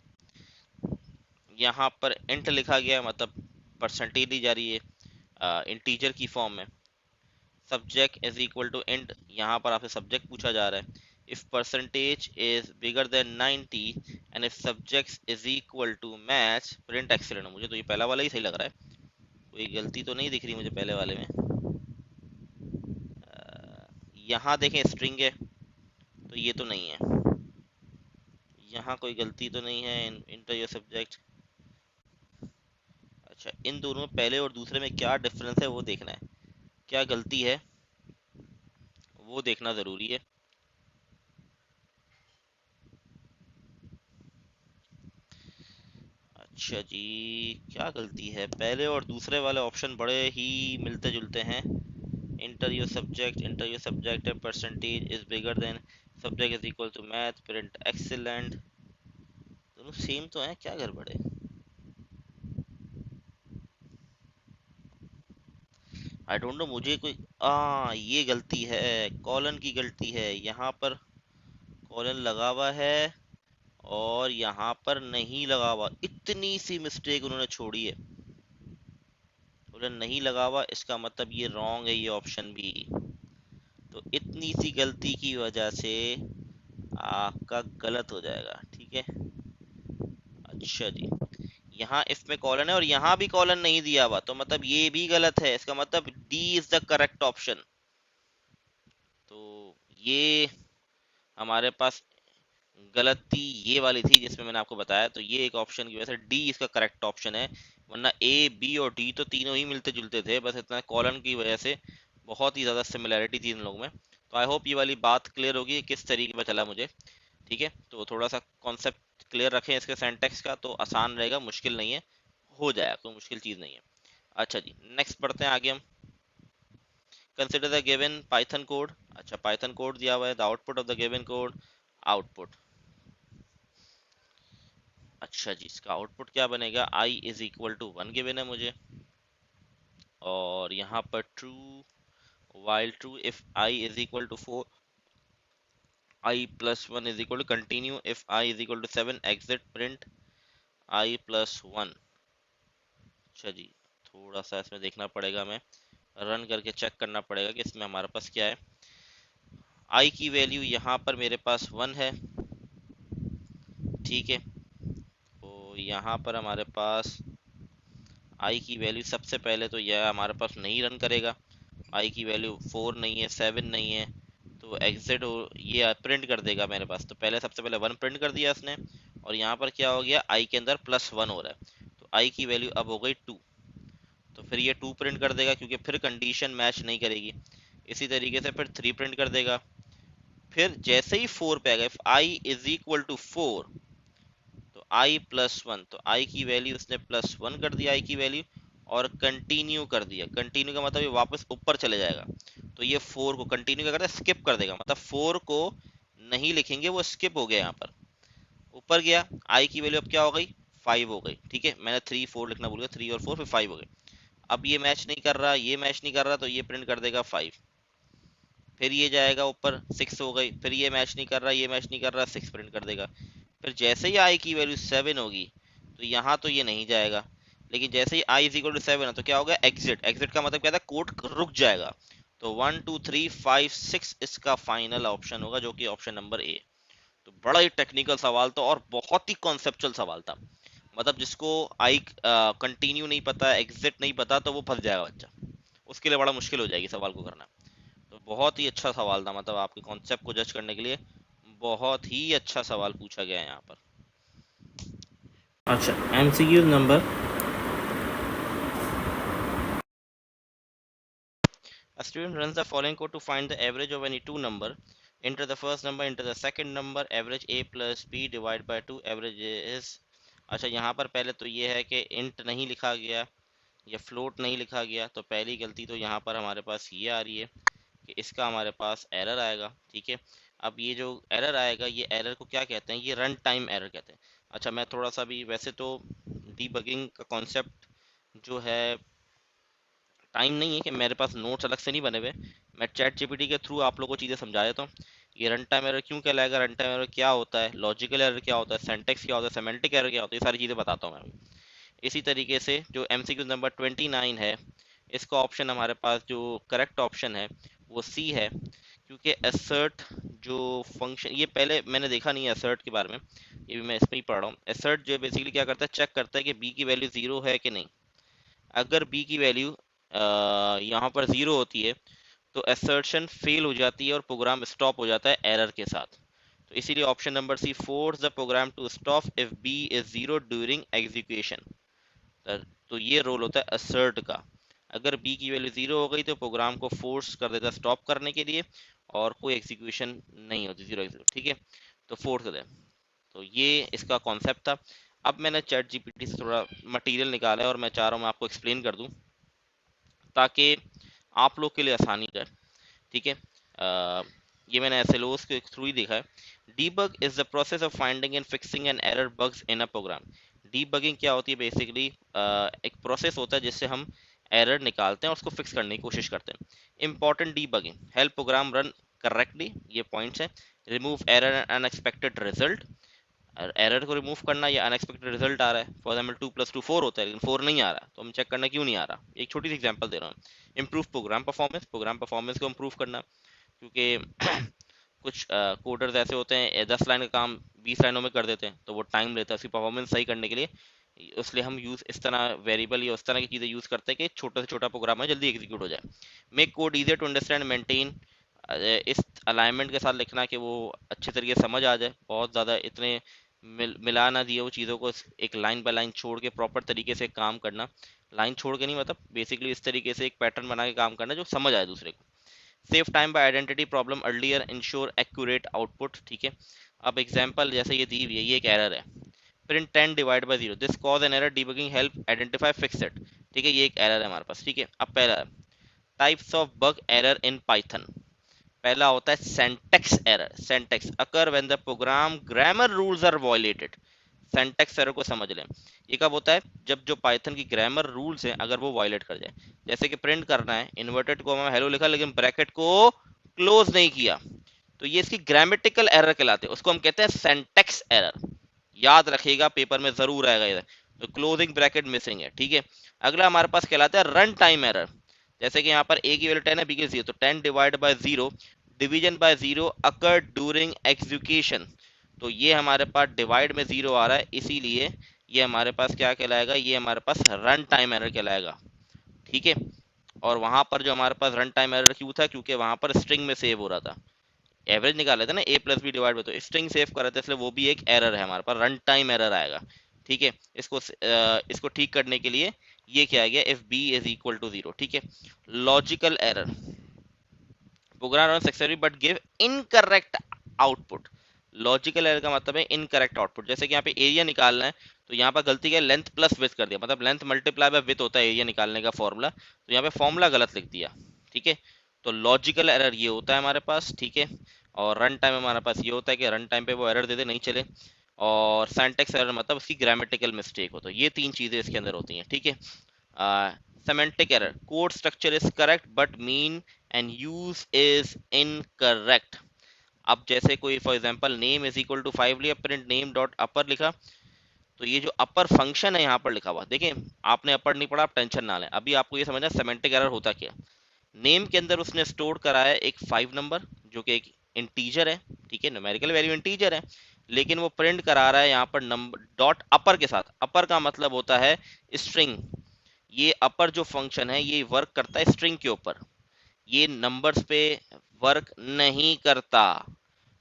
यहाँ पर इंट लिखा गया है, मतलब परसेंटेज दी जा रही है इंटीजर की फॉर्म में। Subject is equal to int, यहाँ पर आपसे सब्जेक्ट पूछा जा रहा है। If percentage is bigger than 90 and if subject is equal to maths print excellent. मुझे तो ये पहला वाला ही सही लग रहा है, कोई गलती तो नहीं दिख रही मुझे पहले वाले में। यहाँ देखें स्ट्रिंग है, तो ये तो नहीं है। यहाँ कोई गलती तो नहीं है, इंटर योर सब्जेक्ट। अच्छा, इन दोनों पहले और दूसरे में क्या डिफरेंस है वो देखना है, क्या गलती है वो देखना ज़रूरी है। अच्छा जी, क्या गलती है? पहले और दूसरे वाले ऑप्शन बड़े ही मिलते जुलते हैं। Enter your subject percentage is bigger than subject is equal to math, print excellent. दोनों सेम तो हैं, क्या गड़बड़ है? आई डोंट नो, मुझे कोई ये गलती है, कॉलन की गलती है। यहाँ पर कॉलन लगा हुआ है और यहाँ पर नहीं लगा हुआ। इतनी सी मिस्टेक उन्होंने छोड़ी है। कॉलन नहीं लगा हुआ, इसका मतलब ये रॉन्ग है, ये ऑप्शन भी। तो इतनी सी गलती की वजह से आपका गलत हो जाएगा, ठीक है। अच्छा जी, यहाँ इसमें कॉलन है और यहाँ भी कॉलन नहीं दिया हुआ, तो मतलब ये भी गलत है। इसका मतलब D is the correct option. तो ये हमारे पास गलती ये वाली थी जिसमें मैंने आपको बताया। तो ये एक ऑप्शन की वजह से डी इसका करेक्ट ऑप्शन है, वरना ए बी और डी तो तीनों ही मिलते जुलते थे, बस इतना कॉलन की वजह से बहुत ही ज़्यादा सिमिलैरिटी थी इन लोगों में। तो आई होप ये वाली बात क्लियर होगी किस तरीके में चला मुझे, ठीक है। तो थोड़ा सा कॉन्सेप्ट क्लियर रखें इसके सेंटेक्स का, तो आसान रहेगा, मुश्किल नहीं है, हो जाएगा, कोई मुश्किल चीज़ नहीं है। अच्छा जी, नेक्स्ट बढ़ते हैं आगे हम। Consider the given Python code. अच्छा, पाइथन कोड दिया हुआ है, the output of the given code, output. अच्छा जी, इसका आउटपुट क्या बनेगा? i is equal to 1 given है मुझे, और यहाँ पर true, while true if i is equal to 4, i plus 1 is equal to continue if i is equal to 7, exit print i plus 1। अच्छा जी, थोड़ा सा इसमें देखना पड़ेगा, हमें रन करके चेक करना पड़ेगा कि इसमें हमारे पास क्या है। i की वैल्यू यहाँ पर मेरे पास 1 है, ठीक है। तो यहाँ पर हमारे पास i की वैल्यू सबसे पहले तो यह हमारे पास नहीं रन करेगा। i की वैल्यू 4 नहीं है, 7 नहीं है, तो एग्जिट ये प्रिंट कर देगा मेरे पास। तो पहले सबसे पहले 1 प्रिंट कर दिया इसने, और यहाँ पर क्या हो गया, i के अंदर प्लस 1 हो रहा है, तो i की वैल्यू अब हो गई 2। तो फिर ये 2 प्रिंट कर देगा क्योंकि फिर कंडीशन मैच नहीं करेगी। इसी तरीके से फिर 3 प्रिंट कर देगा। फिर जैसे ही 4 पे आएगा, if i is equal to 4, तो i प्लस 1, तो i की वैल्यू उसने प्लस 1 कर दिया, i की वैल्यू, और कंटिन्यू कर दिया। कंटिन्यू का मतलब ये वापस ऊपर चले जाएगा। तो ये 4 को कंटिन्यू क्या करता है, स्किप कर देगा, मतलब 4 को नहीं लिखेंगे, वो स्किप हो गया, यहाँ पर ऊपर गया। i की वैल्यू अब क्या हो गई, 5 हो गई, ठीक है। मैंने 3 4 लिखना भूल गया, 3 और 4 फिर 5 हो गए। अब ये मैच नहीं कर रहा, ये मैच नहीं कर रहा, तो ये प्रिंट कर देगा 5। फिर ये जाएगा ऊपर, 6 हो गई, फिर ये मैच नहीं कर रहा, ये मैच नहीं कर रहा, 6 प्रिंट कर देगा। फिर जैसे ही आई की वैल्यू 7 होगी, तो यहाँ तो ये नहीं जाएगा। लेकिन जैसे ही आई इज इक्वल टू 7 है, तो क्या होगा, एग्जिट। एग्जिट का मतलब क्या था, कोड रुक जाएगा। तो 1 2 3 5 6 इसका फाइनल ऑप्शन होगा, जो कि ऑप्शन नंबर ए। तो बड़ा ही टेक्निकल सवाल था और बहुत ही कॉन्सेप्चुअल सवाल था। मतलब जिसको आई कंटिन्यू नहीं पता, एग्जिट नहीं पता, तो वो फंस जाएगा बच्चा, उसके लिए बड़ा मुश्किल हो जाएगी सवाल को करना। तो बहुत ही अच्छा सवाल था, मतलब आपके कॉन्सेप्ट को जज करने के लिए बहुत ही अच्छा सवाल पूछा गया है यहाँ पर। अच्छा, MCQ number. A student runs the following code to find the average of any two number. Enter the first number, enter the second number, average a plus b divided by 2, average is। अच्छा, यहाँ पर पहले तो ये है कि int नहीं लिखा गया या फ्लोट नहीं लिखा गया, तो पहली गलती तो यहाँ पर हमारे पास ये आ रही है कि इसका हमारे पास एरर आएगा, ठीक है। अब ये जो एरर आएगा, ये एरर को क्या कहते हैं, ये रन टाइम एरर कहते हैं। अच्छा, मैं थोड़ा सा भी, वैसे तो डीबगिंग का कॉन्सेप्ट जो है, टाइम नहीं है कि मेरे पास नोट्स अलग से नहीं बने हुए, मैं चैट जीपीटी के थ्रू आप लोगों को चीज़ें समझा देता हूँ। ये रन टाइम एरर क्यों कहलाएगा, रन टाइम एरर क्या होता है, लॉजिकल एरर क्या होता है, सेंटेक्स क्या होता है, सेमेंटिक एरर क्या होता है, ये सारी चीज़ें बताता हूँ मैं अभी। इसी तरीके से जो एमसीक्यू नंबर 29 है, इसका ऑप्शन हमारे पास जो करेक्ट ऑप्शन है वो सी है। क्योंकि असर्ट जो फंक्शन, ये पहले मैंने देखा नहीं है असर्ट के बारे में, ये भी मैं इसमें ही पढ़ रहा हूँ। असर्ट जो बेसिकली क्या करता है, चेक करता है कि बी की वैल्यू जीरो है कि नहीं। अगर बी की वैल्यू यहाँ पर जीरो होती है, तो असर्शन फेल हो जाती है और प्रोग्राम स्टॉप हो जाता है एरर के साथ। तो इसीलिए option number C, force the program to stop if B is zero during execution. तो ये रोल होता है असर्ट का। अगर बी की वैल्यू जीरो हो गई, तो प्रोग्राम को फोर्स कर देता है स्टॉप करने के लिए, और कोई एग्जीक्यूशन नहीं होती, जीरो एग्जीक्यूशन, ठीक है। तो फोर्स कर दे। तो ये इसका कॉन्सेप्ट था। अब मैंने चैट जीपीटी से थोड़ा मटेरियल निकाला है और मैं चाह रहा हूँ मैं आपको एक्सप्लेन कर दूं ताकि आप लोग के लिए आसानी रहे। ठीक है, ये मैंने एसएलओस के थ्रू ही देखा है। Debug is the process of finding and fixing an error bugs in a program. Debugging क्या होती है? बेसिकली एक प्रोसेस होता है जिससे हम एरर निकालते हैं और उसको फिक्स करने की कोशिश करते हैं। Important debugging help program run correctly, ये पॉइंट्स हैं। Remove error and unexpected result, error को रिमूव करना या अनएक्सपेक्टेड रिजल्ट आ रहा है, फॉर एग्जाम्पल 2+2 4 होता है लेकिन 4 नहीं आ रहा, तो हम चेक करना क्यों नहीं आ रहा। एक छोटी सी एग्जांपल दे रहा हूँ। इम्प्रूव प्रोग्राम परफॉर्मेंस को इम्प्रूव करना, क्योंकि कुछ कोडर्स ऐसे होते हैं 10 लाइन का काम 20 लाइनों में कर देते हैं, तो वो टाइम लेता है उसकी परफॉर्मेंस सही करने के लिए। इसलिए हम यूज इस तरह वेरिएबल या उस तरह की चीज़ें यूज करते हैं कि छोटा से छोटा प्रोग्राम है जल्दी एग्जीक्यूट हो जाए। Make code easier to understand maintain, इस अलाइनमेंट के साथ लिखना कि वो अच्छे तरीके से समझ आ जाए, बहुत ज़्यादा इतने मिला ना दिए वो चीज़ों को, एक लाइन बाय लाइन छोड़ के प्रॉपर तरीके से काम करना। लाइन छोड़ के नहीं, मतलब बेसिकली इस तरीके से एक पैटर्न बना के काम करना जो समझ आए दूसरे को। Save time by identity problem earlier, ensure accurate output. ठीक है, अब एग्जांपल जैसे ये दी हुई है, ये एक एरर है, print 10 divide by 0, this cause an error, debugging help identify fix it. ठीक है, ये एक एरर है हमारे पास। ठीक है, अब पहला types of bug error in Python. पहला होता है syntax error. Syntax occur when the program grammar rules are violated. Syntax error को समझ लें, ये कब होता है? जब जो पाइथन की ग्रामर रूल्स हैं अगर वो वायलेट कर जाए। जैसे कि प्रिंट करना है, इन्वर्टेड कोमा में हेलो लिखा लेकिन ब्रैकेट को क्लोज नहीं किया, तो ये इसकी ग्रामेटिकल एरर कहलाते हैं, उसको हम कहते हैं सेंटेक्स एरर। याद रखिएगा, पेपर में जरूर आएगा इधर। तो क्लोजिंग ब्रैकेट मिसिंग है। ठीक है, अगला हमारे पास कहलाता है रन टाइम एरर। जैसे कि यहाँ पर ए की वैल्यू 10 है, बी की 0, तो 10 divide by 0, division bye 0 occur during execution. तो ये हमारे पास डिवाइड में 0 आ रहा है, इसीलिए ये हमारे पास क्या कहलाएगा? ये हमारे पास रन टाइम एरर कहलाएगा। ठीक है, और वहां पर जो हमारे पास रन टाइम एरर क्यों था? क्योंकि वहां पर स्ट्रिंग में सेव हो रहा था, एवरेज निकाले थे ना, ए प्लस बी डिवाइड में, तो स्ट्रिंग सेव कर रहे थे, इसलिए वो भी एक एरर है हमारे पास, रन टाइम एरर आएगा। ठीक है, इसको ठीक करने के लिए ये क्या आ गया? If B is equal to 0। ठीक है, logical error, program run successfully but give incorrect output. Logical error का मतलब है इनकरेक्ट आउटपुट। जैसे कि यहाँ पे एरिया निकालना है, तो यहाँ पर गलती क्या? लेंथ प्लस विड्थ कर दिया, मतलब लेंथ मल्टीप्लाई बाय विड्थ होता है एरिया निकालने का फॉर्मूला, तो यहाँ पे फॉर्मूला गलत लिख दिया। ठीक है, तो लॉजिकल एरर ये होता है हमारे पास। ठीक है, और रन टाइम हमारे पास ये होता है कि रन टाइम पे वो एरर दे दे, नहीं चले। और सिंटैक्स एरर मतलब उसकी ग्रामेटिकल मिस्टेक हो, तो ये तीन चीजें इसके अंदर होती हैं। ठीक है, semantic error, code structure is correct but mean and use is incorrect। अब जैसे कोई for example name is equal to 5 लिया, प्रिंट नेम डॉट अपर लिखा, तो ये जो अपर फंक्शन है यहाँ पर लिखा हुआ, देखिए आपने अपर नहीं पढ़ा, आप टेंशन ना लें, अभी आपको ये समझना सेमेंटिक एरर होता क्या। नेम के अंदर उसने स्टोर करा है एक 5 नंबर जो कि एक इंटीजर है। ठीक है, न्यूमेरिकल वैल्यू इंटीजर है, लेकिन वो प्रिंट करा रहा है यहाँ पर नंबर डॉट अपर के साथ। अपर का मतलब होता है स्ट्रिंग। ये अपर जो फंक्शन है ये वर्क करता है स्ट्रिंग के ऊपर, ये नंबर्स पे वर्क नहीं करता,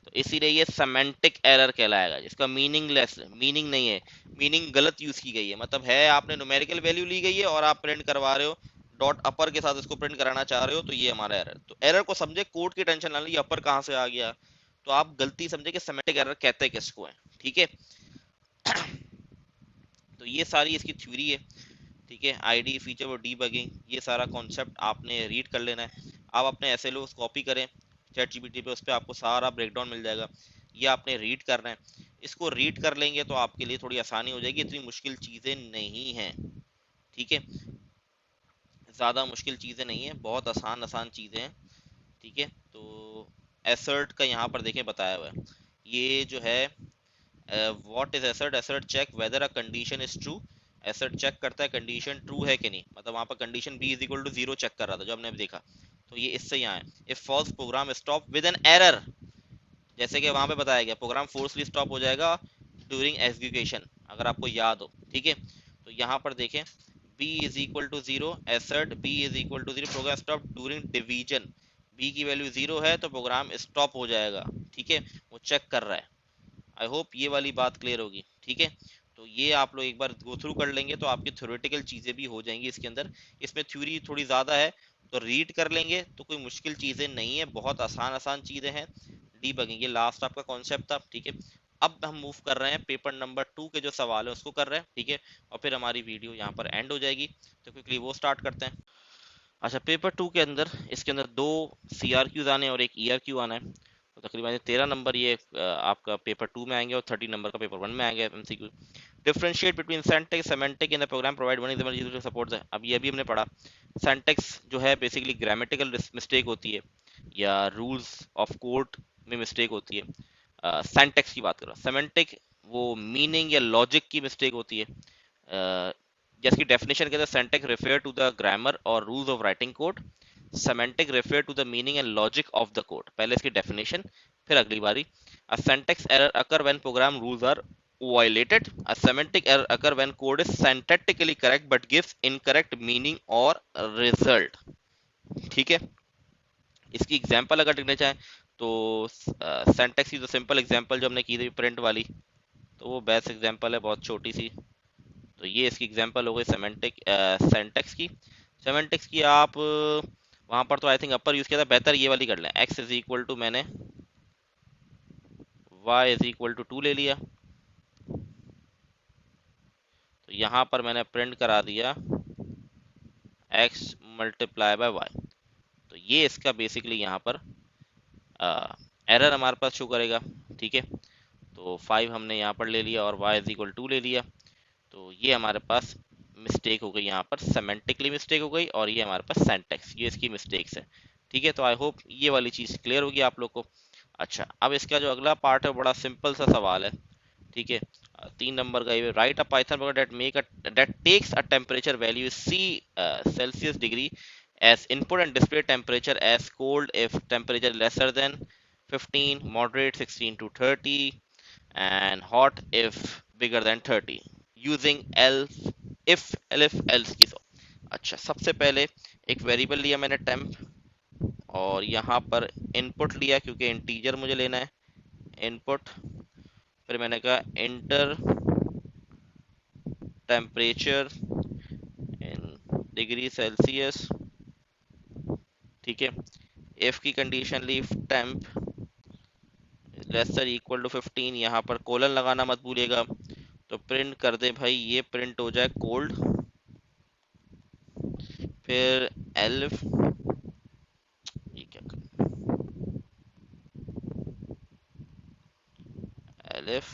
तो इसीलिए ये सेमेंटिक एरर कहलाएगा, जिसका मीनिंगलेस, मीनिंग नहीं है, मीनिंग गलत यूज की गई है। मतलब है आपने न्यूमेरिकल वैल्यू ली गई है और आप प्रिंट करवा रहे हो डॉट अपर के साथ, इसको प्रिंट कराना चाह रहे हो, तो ये हमारा एरर। तो एरर को समझे, कोड की टेंशन ना ली अपर कहाँ से आ गया, तो आप गलती समझे कि सेमेंटिक एरर कहते हैं किसको है। ठीक है, तो ये सारी इसकी थ्योरी है। ठीक है, आईडी फीचर और डीबगिंग, ये सारा कॉन्सेप्ट आपने रीड कर लेना है। आप अपने एसएलओ कॉपी करें चैट जीपीटी पे, उस पर आपको सारा ब्रेकडाउन मिल जाएगा, ये आपने रीड करना है। इसको रीड कर लेंगे तो आपके लिए थोड़ी आसानी हो जाएगी, इतनी मुश्किल चीज़ें नहीं हैं। ठीक है, ज़्यादा मुश्किल चीज़ें नहीं है, बहुत आसान आसान चीज़ें हैं। ठीक है, तो एसर्ट का यहाँ पर देखें बताया हुआ है, ये जो है what is assert? Assert check whether a condition is true. Assert check करता है कंडीशन ट्रू है कि नहीं, मतलब वहाँ पर condition B is equal to 0 check कर रहा था जो हमने देखा, तो ये इससे यहाँ है। If false program stop with an error, जैसे कि वहाँ पे बताया गया प्रोग्राम फोर्सली स्टॉप हो जाएगा ड्यूरिंग एग्जीक्यूशन, अगर आपको याद हो। ठीक है, तो यहाँ पर देखें b is equal to 0, assert b is equal to 0, program stop during division, b की वैल्यू 0 है तो प्रोग्राम स्टॉप हो जाएगा। ठीक है, वो चेक कर रहा है। आई होप ये वाली बात क्लियर होगी। ठीक है, तो ये आप लोग एक बार गो थ्रू कर लेंगे तो आपकी थ्योरेटिकल चीज़ें भी हो जाएंगी इसके अंदर। इसमें थ्योरी थोड़ी ज़्यादा है, तो रीड कर लेंगे तो कोई मुश्किल चीज़ें नहीं है, बहुत आसान आसान चीज़ें हैं। डीबगिंग ये लास्ट आपका कॉन्सेप्ट था। ठीक है, अब हम मूव कर रहे हैं पेपर नंबर 2 के जो सवाल है उसको कर रहे हैं, ठीक है, और फिर हमारी वीडियो यहाँ पर एंड हो जाएगी। तो क्विकली वो स्टार्ट करते हैं। अच्छा, पेपर 2 के अंदर इसके अंदर 2 CRQs आने हैं और एक ERQ आना है। तो तकरीबन 13 नंबर ये आपका पेपर 2 में आएंगे और 30 नंबर का पेपर 1 में आएंगे MCQ। Differentiate between syntax semantic in the program provide one is to support. अब ये भी हमने पढ़ा, सिंटैक्स जो है बेसिकली ग्रामेटिकल मिस्टेक होती है या रूल्स ऑफ कोड में मिस्टेक होती है। सिंटैक्स की बात कर रहा हूँ। सेमेंटिक वो मीनिंग या लॉजिक की मिस्टेक होती है। जिसकी डेफिनेशन कहते हैं syntax refer to the grammar और rules of writing code, semantic refer to the meaning and logic of the code. पहले इसकी डेफिनेशन, फिर अगली बारी। A syntax error occur when program rules are violated. A semantic error occur when code is syntactically correct but gives incorrect meaning or result. ठीक है, इसकी example अगर देखना चाहें तो सिंटैक्स की जो सिंपल एग्जांपल जो हमने की थी प्रिंट वाली, तो वो बेस्ट एग्जांपल है, बहुत छोटी सी। तो ये इसकी एग्जांपल हो गई सिंटैक्स की। सेमेंटिक्स की आप वहां पर तो आई थिंक अपर यूज किया था, बेहतर ये वाली कर लें। x इज इक्वल टू मैंने y इज इक्वल टू 2 ले लिया, तो यहाँ पर मैंने प्रिंट करा दिया x मल्टीप्लाई बाय y। तो ये इसका बेसिकली यहाँ पर एरर हमारे पास शो करेगा, ठीक है। तो 5 हमने यहाँ पर ले लिया और y इज इक्वल 2 ले लिया, तो ये हमारे पास मिस्टेक हो गई, यहाँ पर सेमेंटिकली मिस्टेक हो गई और ये हमारे पास सिंटैक्स, ये इसकी मिस्टेक्स है, ठीक है। तो आई होप ये वाली चीज़ क्लियर होगी आप लोग को। अच्छा, अब इसका जो अगला पार्ट है बड़ा सिंपल सा सवाल है, ठीक है। 3 नंबर का ये, write a Python program that takes a temperature value C Celsius degree as input and display temperature as cold if temperature lesser than 15, moderate 16 to 30 and hot if bigger than 30 using else if else की। अच्छा, सबसे पहले एक variable लिया मैंने temp और यहाँ पर इनपुट लिया क्योंकि इंटीजर मुझे लेना है, इनपुट। फिर मैंने कहा enter temperature in degree Celsius, ठीक है। एफ की कंडीशन ली टेम्प लेसर इक्वल टू 15, यहाँ पर कोलन लगाना मत भूलिएगा। तो प्रिंट कर दे भाई, ये प्रिंट हो जाए कोल्ड, फिर एल्फ, ये क्या कर, एल्फ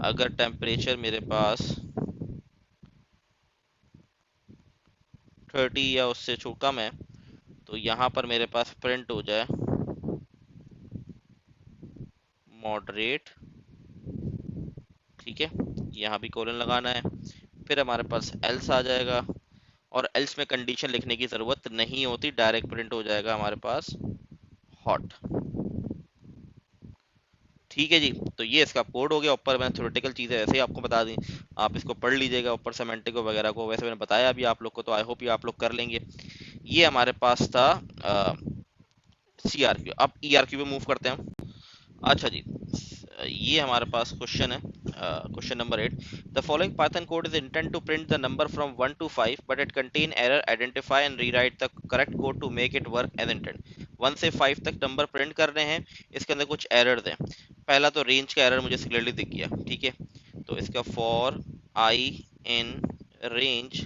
अगर टेम्परेचर मेरे पास 30 या उससे कम है तो यहाँ पर मेरे पास प्रिंट हो जाए मॉडरेट, ठीक है। यहाँ भी कोलन लगाना है, फिर हमारे पास एल्स आ जाएगा और एल्स में कंडीशन लिखने की ज़रूरत नहीं होती, डायरेक्ट प्रिंट हो जाएगा हमारे पास हॉट, ठीक है जी। तो ये इसका कोड हो गया। ऊपर मैंने थ्योरेटिकल चीज़ें ऐसे ही आपको बता दी, आप इसको पढ़ लीजिएगा ऊपर सेमेंटिक वगैरह को, वैसे मैंने बताया अभी आप लोग को, तो आई होप ये आप लोग कर लेंगे। ये हमारे पास था CRQ। अब ERQ पे मूव करते हैं। अच्छा जी, ये हमारे पास क्वेश्चन है, question number 8। The following Python code is intend to print the number from 1 to 5 but it contain error, identify and rewrite the correct code to make it work as intend. 1 से 5 तक number print करने हैं, इसके अंदर कुछ error दें। पहला तो रेंज का एरर मुझे क्लियरली दिख गया, ठीक है। तो इसका फॉर आई इन रेंज,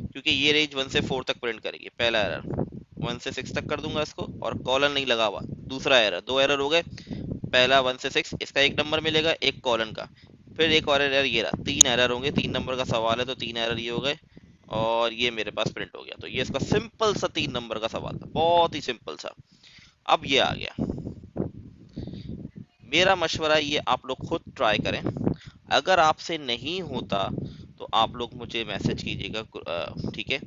क्योंकि ये रेंज 1 से 4 तक प्रिंट करेगी, पहला एरर। 1 से 6 तक कर दूंगा इसको, और कॉलन नहीं लगा हुआ, दूसरा एरर। दो एरर हो गए, पहला 1 से 6, इसका 1 नंबर मिलेगा, एक कॉलन का, फिर एक और एरर ये रहा, 3 एरर होंगे। 3 नंबर का सवाल है तो 3 एरर ये हो गए और ये मेरे पास प्रिंट हो गया। तो ये इसका सिंपल सा 3 नंबर का सवाल था, बहुत ही सिंपल सा। अब ये आ गया, मेरा मशवरा ये आप लोग खुद ट्राई करें, अगर आपसे नहीं होता तो आप लोग मुझे मैसेज कीजिएगा, ठीक है।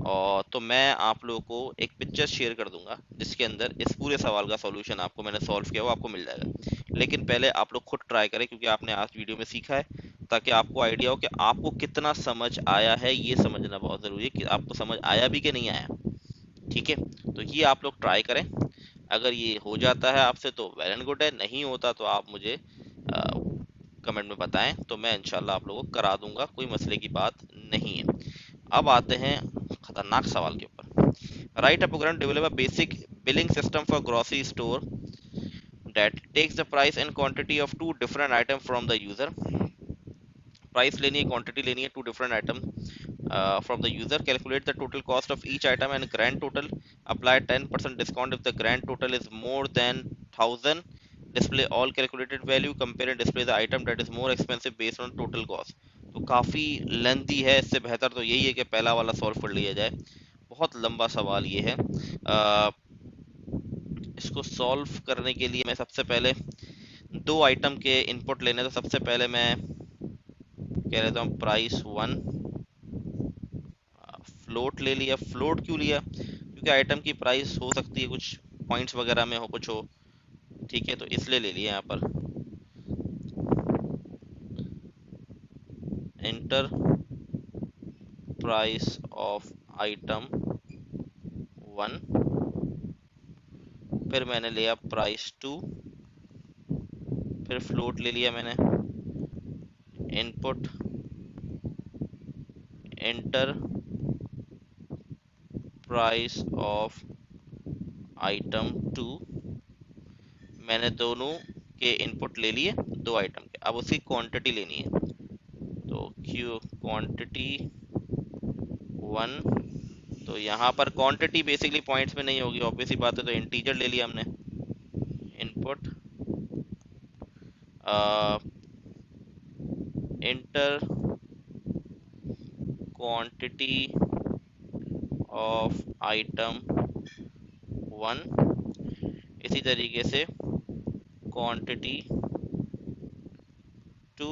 और तो मैं आप लोगों को एक पिक्चर शेयर कर दूंगा जिसके अंदर इस पूरे सवाल का सॉल्यूशन आपको मैंने सॉल्व किया वो आपको मिल जाएगा। लेकिन पहले आप लोग खुद ट्राई करें, क्योंकि आपने आज वीडियो में सीखा है, ताकि आपको आइडिया हो कि आपको कितना समझ आया है। ये समझना बहुत ज़रूरी है कि आपको समझ आया भी कि नहीं आया, ठीक है। तो ये आप लोग ट्राई करें, अगर ये हो जाता है आपसे तो वेल एंड गुड है, नहीं होता तो आप मुझे कमेंट में बताएं, तो मैं इंशाल्लाह आप लोगों को करा दूंगा, कोई मसले की बात नहीं है। अब आते हैं खतरनाक सवाल के ऊपर। Write a program develop a basic billing system for grocery store that takes the price and quantity of two different items from the user. Price लेनी है, क्वांटिटी लेनी है, two different item from the user. Calculate the total cost of each item and grand total. Apply 10% discount if the grand total is more than 1000. Display all calculated value. Compare and display the item that is more expensive based on total cost. तो काफ़ी lengthy है, इससे बेहतर तो यही है कि पहला वाला सॉल्व कर लिया जाए। बहुत लंबा सवाल ये है। इसको सॉल्व करने के लिए मैं सबसे पहले दो आइटम के इनपुट लेने, तो सबसे पहले मैं कह लेता हूँ प्राइस 1, फ्लोट ले लिया। फ्लोट क्यों लिया? क्योंकि आइटम की प्राइस हो सकती है कुछ पॉइंट्स वगैरह में हो, कुछ हो, ठीक है, तो इसलिए ले लिया यहाँ पर। एंटर प्राइस ऑफ आइटम 1, फिर मैंने लिया प्राइस 2, फिर फ्लोट ले लिया मैंने। Input enter price of item 2, मैंने दोनों के इनपुट ले लिए, दो आइटम के। अब उसकी क्वांटिटी लेनी है, तो क्यू क्वांटिटी 1, तो यहाँ पर क्वांटिटी बेसिकली पॉइंट्स में नहीं होगी, ऑब्वियसली बात है, तो इंटीजर ले लिया हमने। Input enter quantity of item 1, इसी तरीके से क्वांटिटी 2,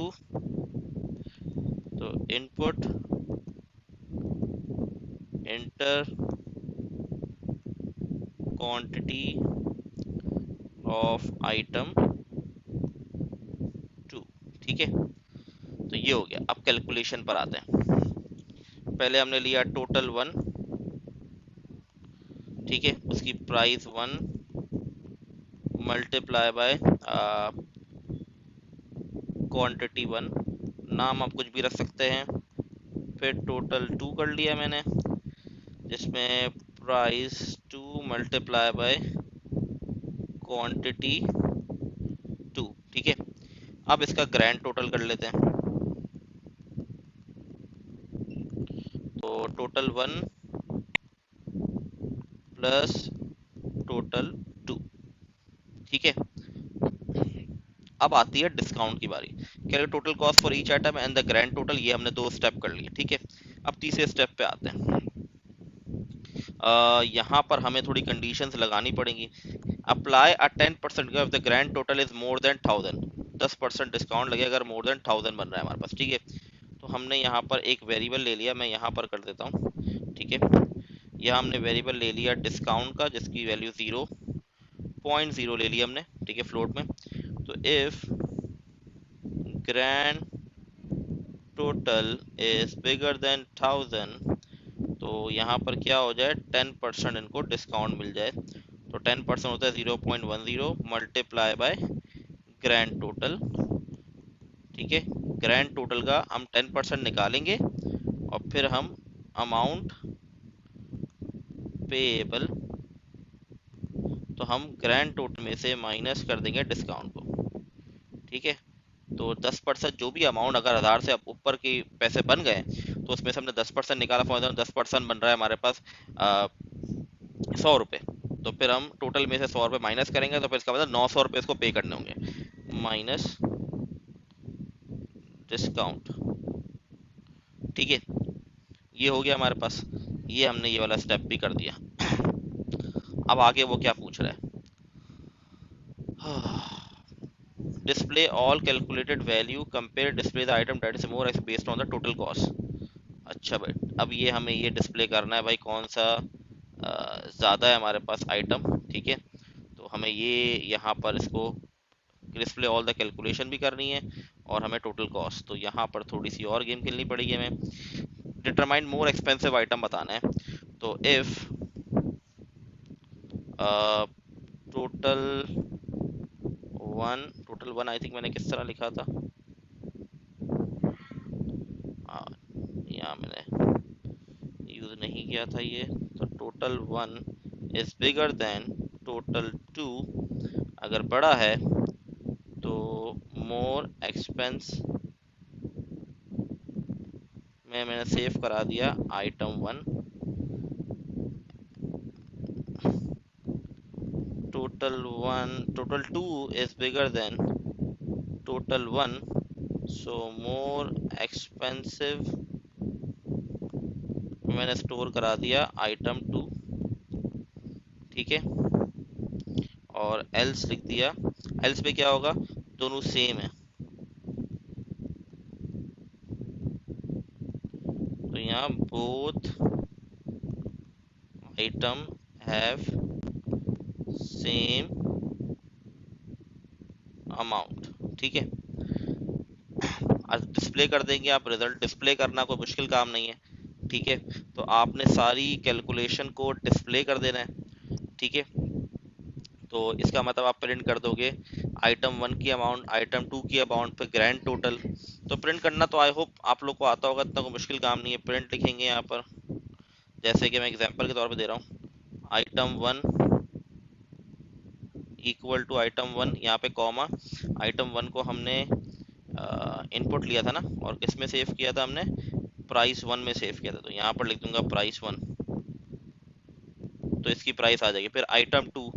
तो input enter quantity of item 2, ठीक है। तो ये हो गया। अब कैलकुलेशन पर आते हैं। पहले हमने लिया टोटल 1, ठीक है, उसकी प्राइस 1 मल्टीप्लाई बाय क्वांटिटी 1, नाम आप कुछ भी रख सकते हैं। फिर टोटल 2 कर लिया मैंने, जिसमें प्राइस 2 मल्टीप्लाई बाय क्वांटिटी 2, ठीक है। अब इसका ग्रैंड टोटल कर लेते हैं। तो टोटल 1 प्लस टोटल 2, ठीक है। अब आती है डिस्काउंट की बारी। Calculate total cost for each item and the grand total, ये हमने दो स्टेप कर लिए, ठीक है। अब तीसरे स्टेप पे आते हैं। यहाँ पर हमें थोड़ी कंडीशंस लगानी पड़ेंगी। Apply a 10% if the grand total is more than 1000, 10% discount लगेगा अगर मोर देन 1000 बन रहा है हमारे पास, ठीक है। तो हमने यहाँ पर एक वेरिएबल ले लिया, मैं यहाँ पर कर देता हूँ, ठीक है। यहाँ हमने वेरिएबल ले लिया डिस्काउंट का, जिसकी वैल्यू 0.0 ले लिया हमने, ठीक है, फ्लोट में। तो if grand total is bigger then 1000, तो यहाँ पर क्या हो जाए, 10% इनको डिस्काउंट मिल जाए। तो 10% होता है 0.10 मल्टीप्लाई बाय ग्रैंड टोटल, ठीक है। ग्रैंड टोटल का हम 10% निकालेंगे और फिर हम अमाउंट पेएबल, तो हम ग्रैंड टोटल में से माइनस कर देंगे डिस्काउंट को, ठीक है। तो 10% जो भी अमाउंट, अगर 1000 से ऊपर के पैसे बन गए तो उसमें से हमने 10% निकाला, फॉर एग्जाम्पल 10% बन रहा है हमारे पास 100 रुपये, तो फिर हम टोटल में से 100 रुपये माइनस करेंगे, तो फिर इसका मतलब 900 रुपये इसको पे करने होंगे, माइनस डिस्काउंट, ठीक है। ये हो गया हमारे पास, ये हमने ये वाला स्टेप भी कर दिया। अब आगे वो क्या पूछ रहा है, display all calculated value, compare display the item that is more based on the total cost. अच्छा भाई, अब ये हमें ये डिस्प्ले करना है भाई, कौन सा ज़्यादा है हमारे पास आइटम, ठीक है। तो हमें ये यहाँ पर इसको डिस्प्ले ऑल द कैलकुलेशन भी करनी है और हमें टोटल कॉस्ट, तो यहाँ पर थोड़ी सी और गेम खेलनी पड़ेगी हमें। डिटरमाइन मोर एक्सपेंसिव आइटम बताना है, तो if total one I think मैंने किस तरह लिखा था, यहाँ मैंने यूज नहीं किया था ये। तो total 1 is bigger then total 2, अगर बड़ा है तो मोर एक्सपेंस में मैंने सेव करा दिया item 1, total 2 is bigger then total 1, so more expensive मैंने स्टोर करा दिया आइटम 2, ठीक है। और एल्स लिख दिया, एल्स पे क्या होगा, दोनों सेम है, तो यहाँ both item have same amount, ठीक है। आज डिस्प्ले कर देंगे आप, रिजल्ट डिस्प्ले करना कोई मुश्किल काम नहीं है, ठीक है। तो आपने सारी कैलकुलेशन को डिस्प्ले कर देना है, ठीक है। तो इसका मतलब आप प्रिंट कर दोगे आइटम 1 की अमाउंट, आइटम 2 की अमाउंट पे ग्रैंड टोटल। तो प्रिंट करना तो आई होप आप लोग को आता होगा, इतना कोई मुश्किल काम नहीं है। प्रिंट लिखेंगे यहाँ पर, जैसे कि मैं एग्जांपल के तौर पे दे रहा हूँ, आइटम 1 इक्वल टू आइटम 1, यहाँ पे कॉमा, आइटम 1 को हमने इनपुट लिया था ना, और किस में सेव किया था हमने, प्राइस 1 में सेव किया था, तो यहाँ पर लिख दूंगा प्राइस 1, तो इसकी प्राइस आ जाएगी। फिर आइटम 2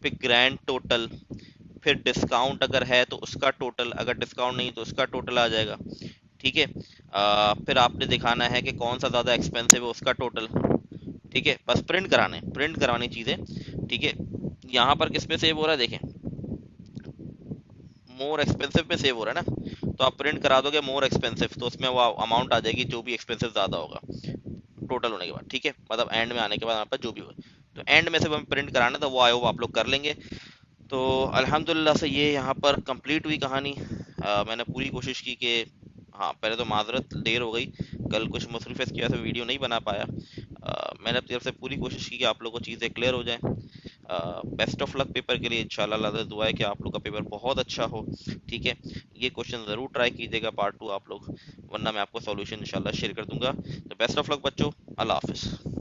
पे ग्रैंड टोटल, फिर डिस्काउंट अगर है तो उसका टोटल, अगर डिस्काउंट नहीं तो उसका टोटल आ जाएगा, ठीक है। फिर आपने दिखाना है कि कौन सा ज़्यादा एक्सपेंसिव है, उसका टोटल, ठीक है। बस प्रिंट करवानी चीज़ें, ठीक है। यहाँ पर किस पे सेव हो रहा है देखें, मोर एक्सपेंसिव में सेव हो रहा है ना, तो आप प्रिंट करा दोगे मोर एक्सपेंसिव, तो उसमें वो अमाउंट आ जाएगी जो भी एक्सपेंसिव ज़्यादा होगा टोटल होने के बाद, ठीक है। मतलब एंड में आने के बाद हमारे पास जो भी हो, तो एंड में से हमें प्रिंट कराना था, वो आयो वो आप लोग कर लेंगे। तो अल्हम्दुलिल्लाह से ये यहाँ पर कंप्लीट हुई कहानी। मैंने पूरी कोशिश की कि, हाँ पहले तो माजरत देर हो गई, कल कुछ मसरूफियत की वजह से वीडियो नहीं बना पाया। मैंने अपनी तरफ से पूरी कोशिश की कि आप लोगों को चीज़ें क्लियर हो जाएं। बेस्ट ऑफ लक पेपर के लिए, इंशाल्लाह अल्लाह से दुआ है कि आप लोग का पेपर बहुत अच्छा हो, ठीक है। ये क्वेश्चन ज़रूर ट्राई कीजिएगा पार्ट 2 आप लोग, वरना मैं आपको सॉल्यूशन इंशाल्लाह शेयर कर दूंगा। तो बेस्ट ऑफ लक बच्चों, अल्लाह हाफिज़।